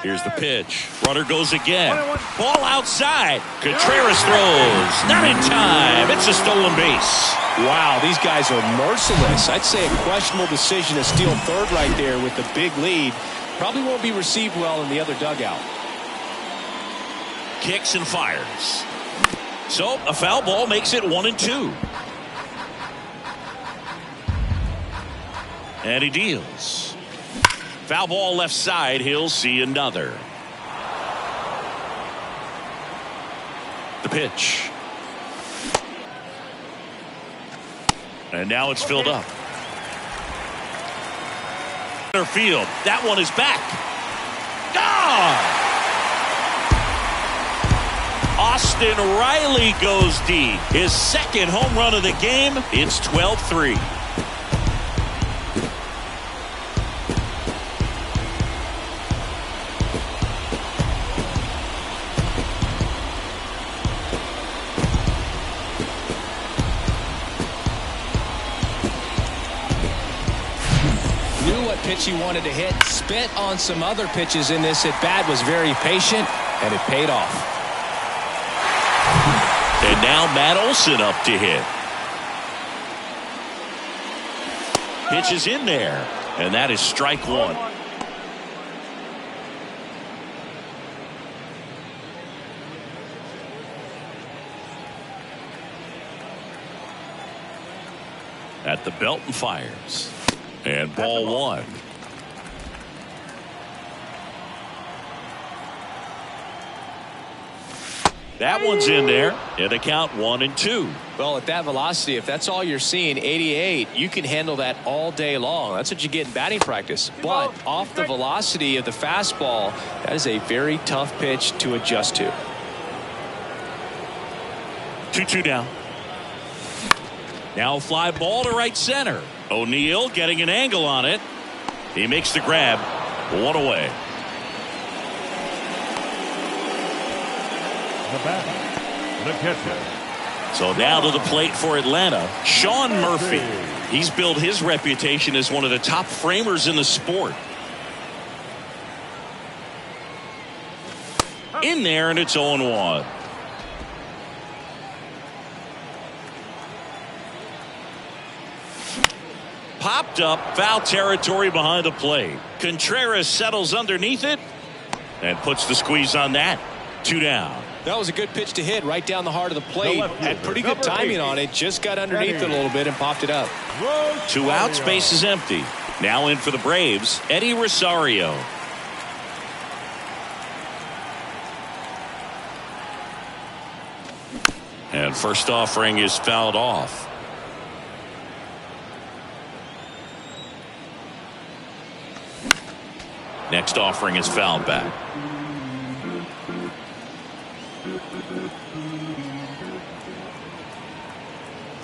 Here's the pitch. Runner goes again. Ball outside. Contreras throws. Not in time. It's a stolen base. Wow, these guys are merciless. I'd say a questionable decision to steal third right there with the big lead. Probably won't be received well in the other dugout. Kicks and fires. So a foul ball makes it 1-2. And he deals. Foul ball left side. He'll see another. The pitch. And now it's filled up. Center field. That one is back. Gone! Austin Riley goes deep. His 2nd home run of the game. It's 12-3. Pitch he wanted to hit, spent on some other pitches in this at bat, was very patient, and it paid off. And now Matt Olson up to hit. Pitch is in there, and that is strike 1. At the belt and fires. And ball 1. That one's in there, and the count 1-2. Well, at that velocity, if that's all you're seeing, 88, you can handle that all day long. That's what you get in batting practice. But off the velocity of the fastball, that is a very tough pitch to adjust to. 2-2 down. Now fly ball to right center. O'Neill getting an angle on it. He makes the grab. 1 away. The batter, the catcher. So now to the plate for Atlanta, Sean Murphy. He's built his reputation as one of the top framers in the sport. In there, and it's 0-1. popped up, foul territory behind the plate. Contreras settles underneath it and puts the squeeze on that. 2 down. That was a good pitch to hit right down the heart of the plate. Had pretty good timing on it. Just got underneath it a little bit and popped it up. 2 outs, base is empty. Now in for the Braves, Eddie Rosario. And first offering is fouled off. Next offering is fouled back.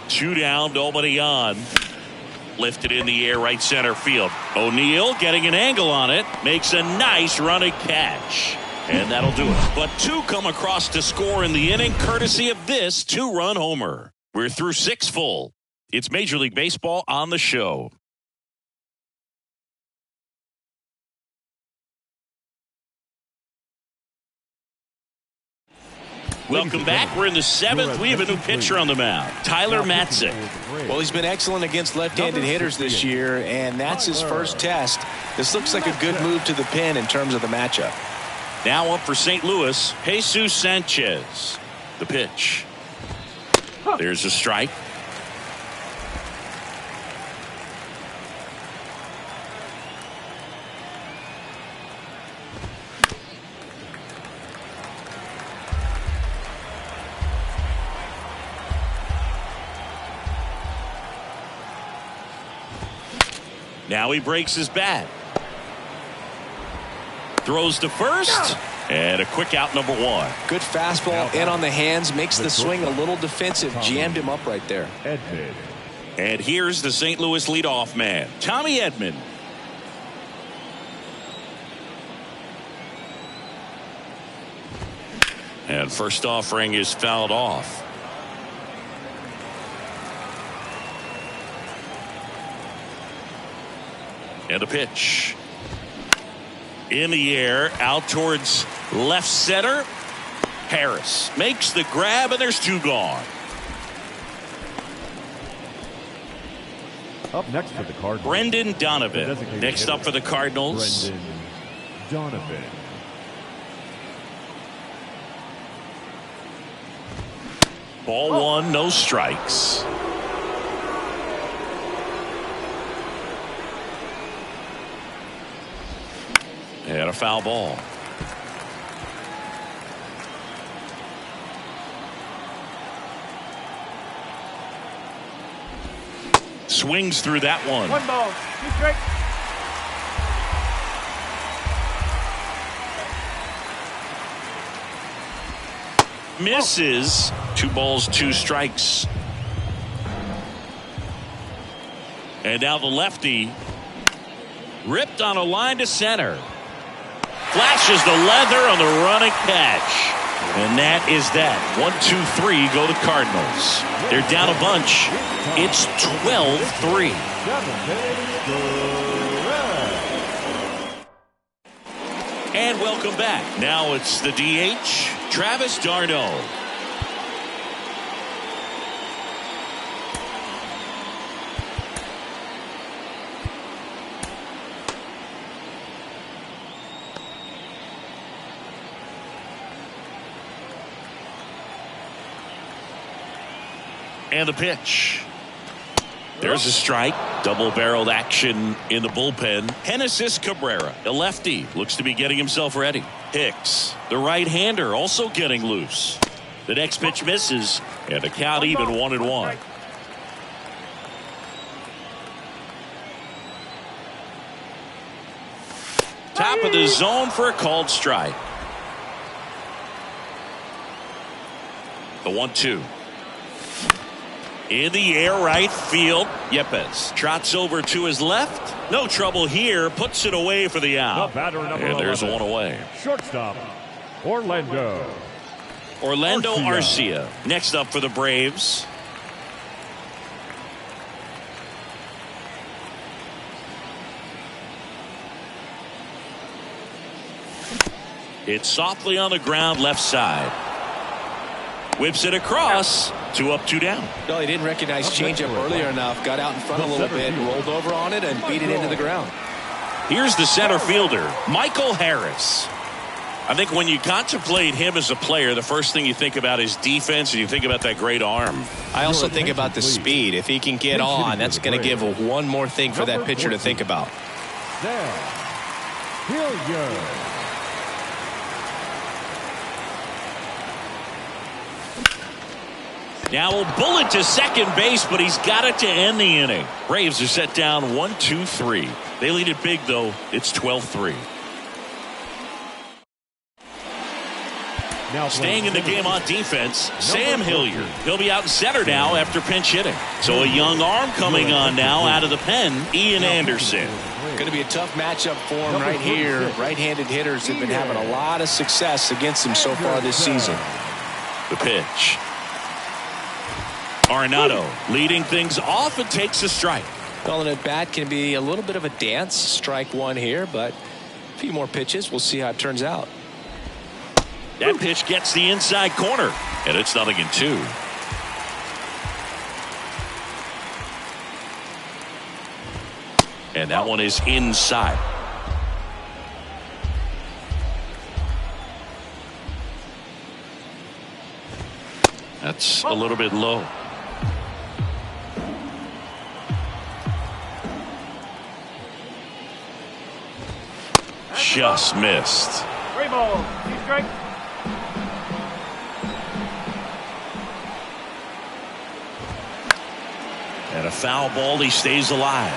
Two down, nobody on. Lifted in the air, right center field. O'Neill getting an angle on it. Makes a nice running catch. And that'll do it. But 2 come across to score in the inning, courtesy of this 2-run homer. We're through 6 full. It's Major League Baseball on the show. Welcome back. We're in the 7th. We have a new pitcher on the mound, Tyler Matzik. Well, he's been excellent against left-handed hitters this year, and that's his first test. This looks like a good move to the pen in terms of the matchup. Now up for St. Louis, Jesus Sanchez. The pitch. There's a strike. Now he breaks his bat. Throws to first. And a quick out, number 1. Good fastball in on the hands. Makes the swing a little defensive. Jammed him up right there. And here's the St. Louis leadoff man, Tommy Edman. And first offering is fouled off. And a pitch. In the air, out towards left center. Harris makes the grab, and there's 2 gone. Up next for the Cardinals, Brendan Donovan. Next up for the Cardinals, Brendan Donovan. Ball 1, no strikes. And a foul ball. Swings through that one. 1 ball, 2 strikes. Misses. 2 balls, 2 strikes. And now the lefty. Ripped on a line to center. Flashes the leather on the running catch. And that is that. 1, 2, 3 go to Cardinals. They're down a bunch. It's 12-3. And welcome back. Now it's the DH, Travis d'Arnaud. And the pitch. There's a strike. Double-barreled action in the bullpen. Genesis Cabrera, a lefty, looks to be getting himself ready. Hicks, the right-hander, also getting loose. The next pitch misses, and the count even 1-1. Top of the zone for a called strike. The 1-2. In the air, right field. Yepes trots over to his left. No trouble here. Puts it away for the out. And there's 1 away. Shortstop, Orlando Arcia. Next up for the Braves. It's softly on the ground, left side. Whips it across. 2 up, 2 down. Well, he didn't recognize changeup earlier enough. Got out in front a little bit, rolled over on it, and beat it into the ground. Here's the center fielder, Michael Harris. I think when you contemplate him as a player, the first thing you think about is defense, and you think about that great arm. I also think about the speed. If he can get on, that's going to give one more thing for that pitcher to think about. Now a bullet to second base, but he's got it to end the inning. Braves are set down 1-2-3. They lead it big, though. It's 12-3. Staying in the game on defense, Sam Hilliard. He'll be out in center now after pinch hitting. So a young arm coming on now out of the pen, Ian Anderson. Going to be a tough matchup for him right here. Right-handed hitters have been having a lot of success against him so far this season. The pitch. Arenado leading things off and takes a strike. Well, an at-bat can be a little bit of a dance. Strike one here, but a few more pitches. We'll see how it turns out. That pitch gets the inside corner, and it's 0-2. And that one is inside. That's a little bit low. Just missed. 3 balls, 2 strikes. And a foul ball, he stays alive.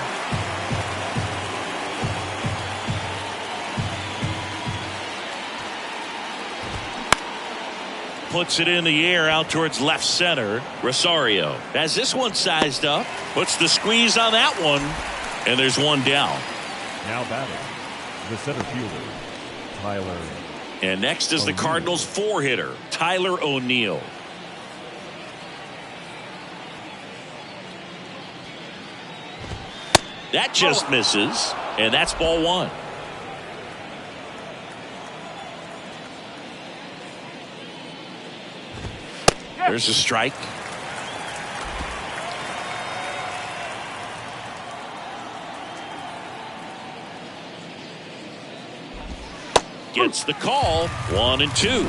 Puts it in the air out towards left center. Rosario has this one sized up. Puts the squeeze on that one. And there's one down. Now batting, the center fielder, Tyler. And next is the Cardinals 4-hitter, Tyler O'Neill. That just misses, and that's ball 1. There's a strike. Gets the call. 1-2.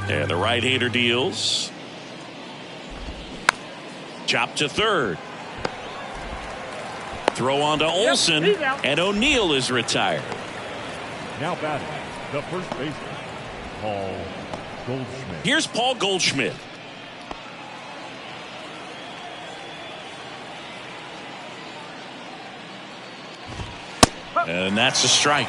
And the right-hander deals. Chop to third. Throw on to Olsen, and O'Neill is retired. Now batting, the first baseman, Paul Goldschmidt. Here's Paul Goldschmidt. And that's a strike.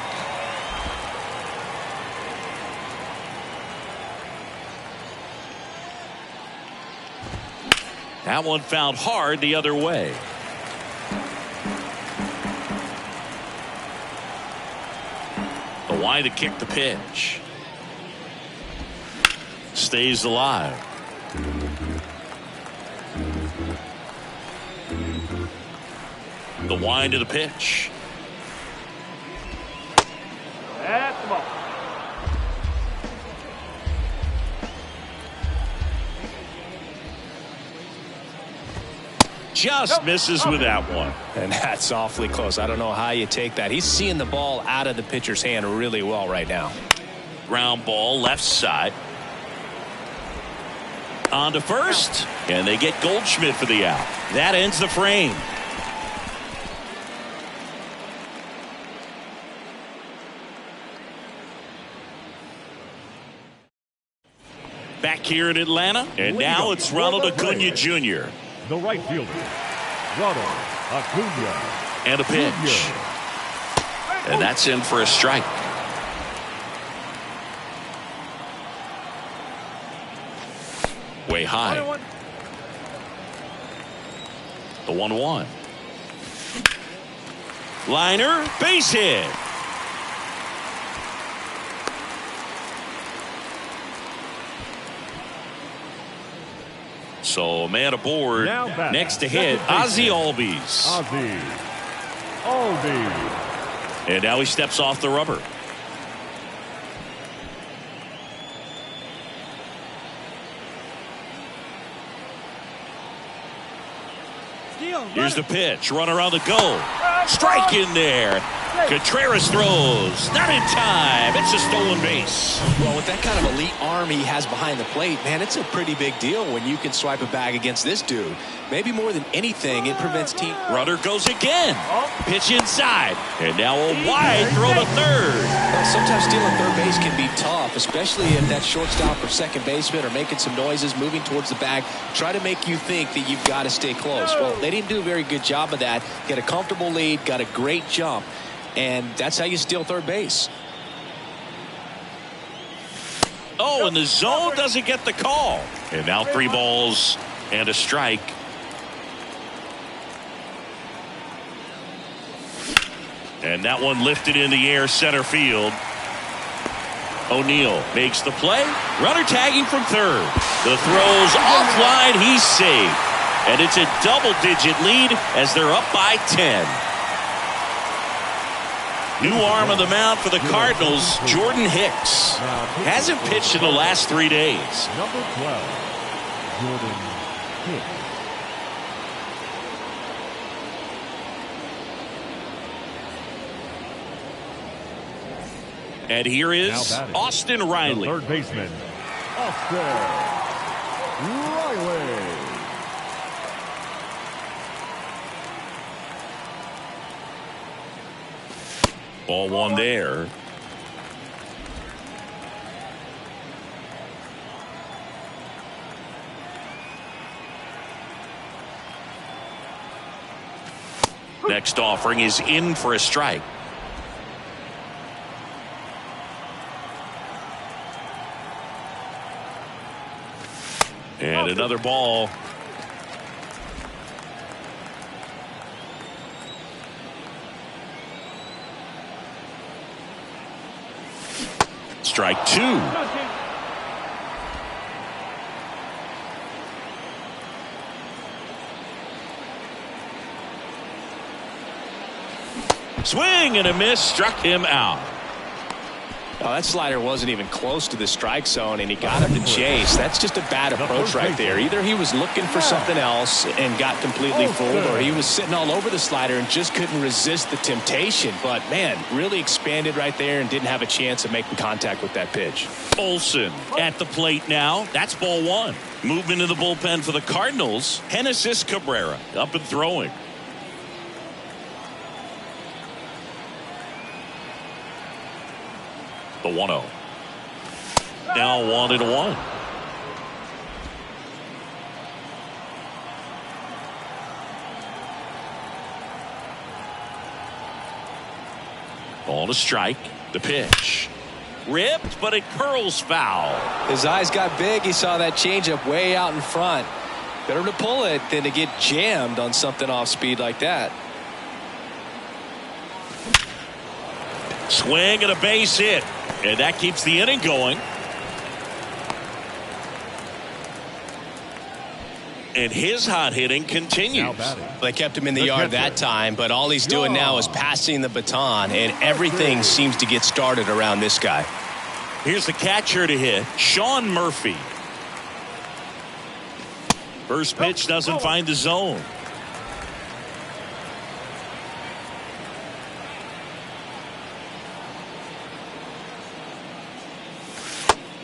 That one fouled hard the other way. The wide to kick the pitch. Stays alive. The wind of the pitch. That's the ball. Just misses with that one. And that's awfully close. I don't know how you take that. He's seeing the ball out of the pitcher's hand really well right now. Ground ball left side. On to first, and they get Goldschmidt for the out. That ends the frame. Back here in Atlanta, and now it's Ronald Acuna Jr. The right fielder, Ronald Acuna. And a pitch. And that's in for a strike. Way high. The 1-1. Liner, base hit. So a man aboard. Now back. Next to hit, Ozzie Albies. Ozzie Albies. And now he steps off the rubber. Here's the pitch. Runner on the go. Strike in there. Contreras throws. Not in time. It's a stolen base. Well, with that kind of elite arm he has behind the plate, man, it's a pretty big deal when you can swipe a bag against this dude. Maybe more than anything, it prevents team. Runner goes again. Pitch inside. And now a wide throw to third. Well, sometimes stealing third base can be tough, especially if that shortstop or second baseman are making some noises, moving towards the bag, try to make you think that you've got to stay close. Well, they didn't do a very good job of that. Get a comfortable lead, got a great jump, and that's how you steal third base. Oh, and the zone doesn't get the call. And now 3 balls and a strike. And that one lifted in the air center field. O'Neill makes the play. Runner tagging from third. The throw's offline. He's safe. And it's a double-digit lead as they're up by 10. New arm on the mound for the Cardinals, Jordan Hicks. Hasn't pitched in the last 3 days. Number 12, Jordan Hicks. And here is Austin Riley. The third baseman, Austin Riley. Ball one there. Next offering is in for a strike. And another ball. Strike 2. Swing and a miss, struck him out. Well, that slider wasn't even close to the strike zone, and he got him to chase. That's just a bad approach right there. Either he was looking for something else and got completely fooled, or he was sitting all over the slider and just couldn't resist the temptation. But, man, really expanded right there and didn't have a chance of making contact with that pitch. Olsen at the plate now. That's ball 1. Movement in the bullpen for the Cardinals. Genesis Cabrera up and throwing. The 1-0. Now 1-1. Ball to strike. The pitch. Ripped, but it curls foul. His eyes got big. He saw that changeup way out in front. Better to pull it than to get jammed on something off speed like that. Swing and a base hit. And that keeps the inning going. And his hot hitting continues. They kept him in the yard that time, but all he's doing now is passing the baton, and everything seems to get started around this guy. Here's the catcher to hit, Sean Murphy. First pitch doesn't find the zone.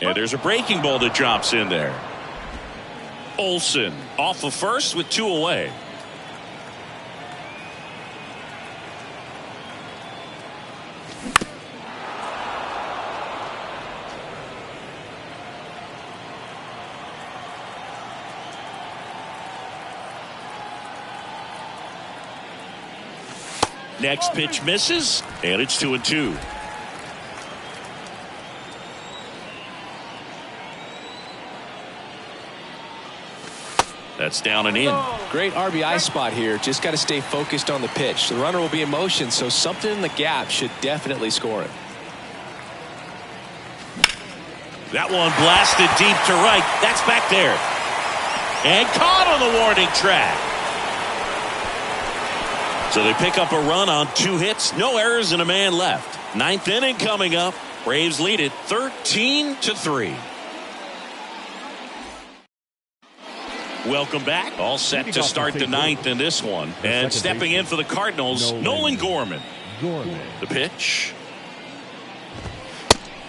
And there's a breaking ball that drops in there. Olsen off of first with 2 away. Next pitch misses, and it's 2-2. That's down and in. Great RBI spot here. Just got to stay focused on the pitch. The runner will be in motion, so something in the gap should definitely score it. That one blasted deep to right. That's back there. And caught on the warning track. So they pick up a run on 2 hits, no errors, and a man left. 9th inning coming up. Braves lead it 13-3. Welcome back. All set to start the 9th in this one. And stepping in for the Cardinals, Nolan Gorman. The pitch.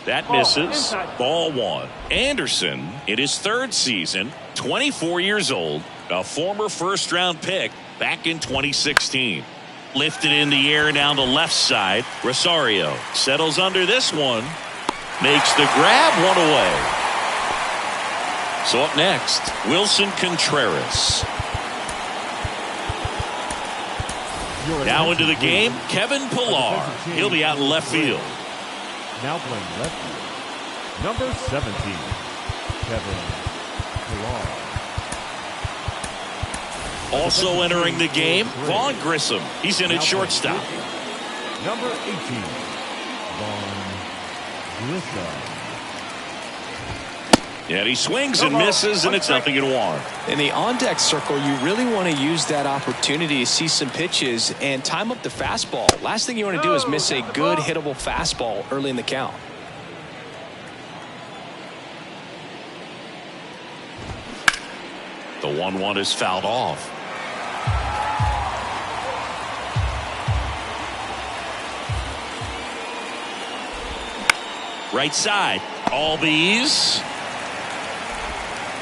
That misses. Ball 1. Anderson, in his 3rd season, 24 years old, a former first-round pick back in 2016. Lifted in the air down the left side. Rosario settles under this one. Makes the grab, 1 away. So up next, Wilson Contreras. Now into the game, Kevin Pillar. He'll be out in left field. Now playing left field, number 17, Kevin Pillar. Also entering the game, Vaughn Grissom. He's in at shortstop. Number 18, Vaughn Grissom. And he swings and misses, and it's 0-1. In the on-deck circle, you really want to use that opportunity to see some pitches and time up the fastball. Last thing you want to do is miss a good hittable fastball early in the count. The 1-1 is fouled off. Right side, Albies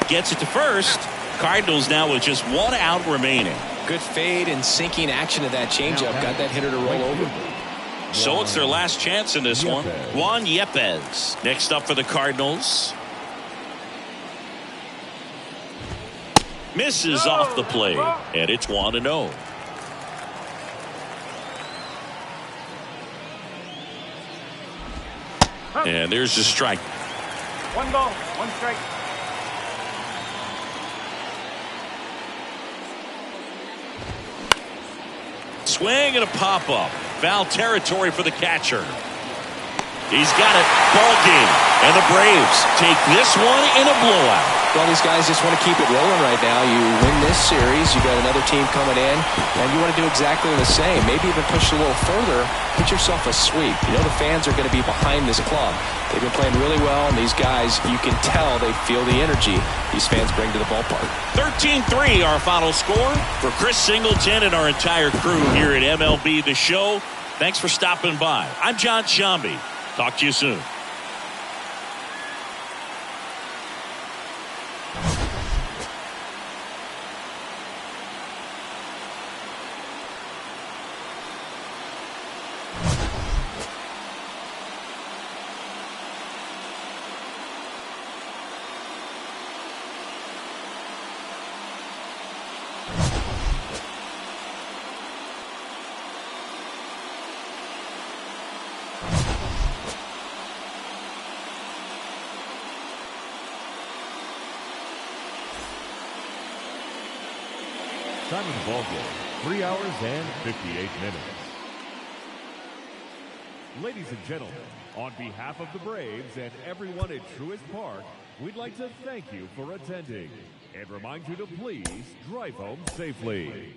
gets it to first. Cardinals now with just 1 out remaining. Good fade and sinking action of that changeup. Got that hitter to roll over. So it's their last chance in this one. Juan Yepez next up for the Cardinals. Misses off the plate, and it's 1-0. And there's the strike. 1 ball, 1 strike. Swing and a pop-up. Foul territory for the catcher. He's got it. Ball game. And the Braves take this one in a blowout. Well, these guys just want to keep it rolling right now. You win this series, you got another team coming in, and you want to do exactly the same. Maybe even push a little further, get yourself a sweep. You know the fans are going to be behind this club. They've been playing really well, and these guys, you can tell they feel the energy these fans bring to the ballpark. 13-3 our final score. For Chris Singleton and our entire crew here at MLB The Show, thanks for stopping by. I'm John Shambi. Talk to you soon. Time of the ball game, 3 hours and 58 minutes. Ladies and gentlemen, on behalf of the Braves and everyone at Truist Park, we'd like to thank you for attending and remind you to please drive home safely.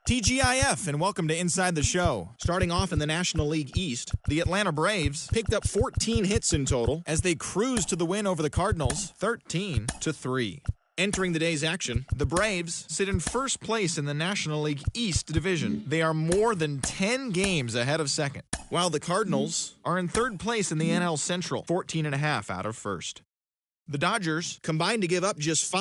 TGIF, and welcome to Inside the Show. Starting off in the National League East, the Atlanta Braves picked up 14 hits in total as they cruised to the win over the Cardinals, 13-3. Entering the day's action, the Braves sit in first place in the National League East division. They are more than 10 games ahead of second, while the Cardinals are in third place in the NL Central, 14.5 out of first. The Dodgers combined to give up just 5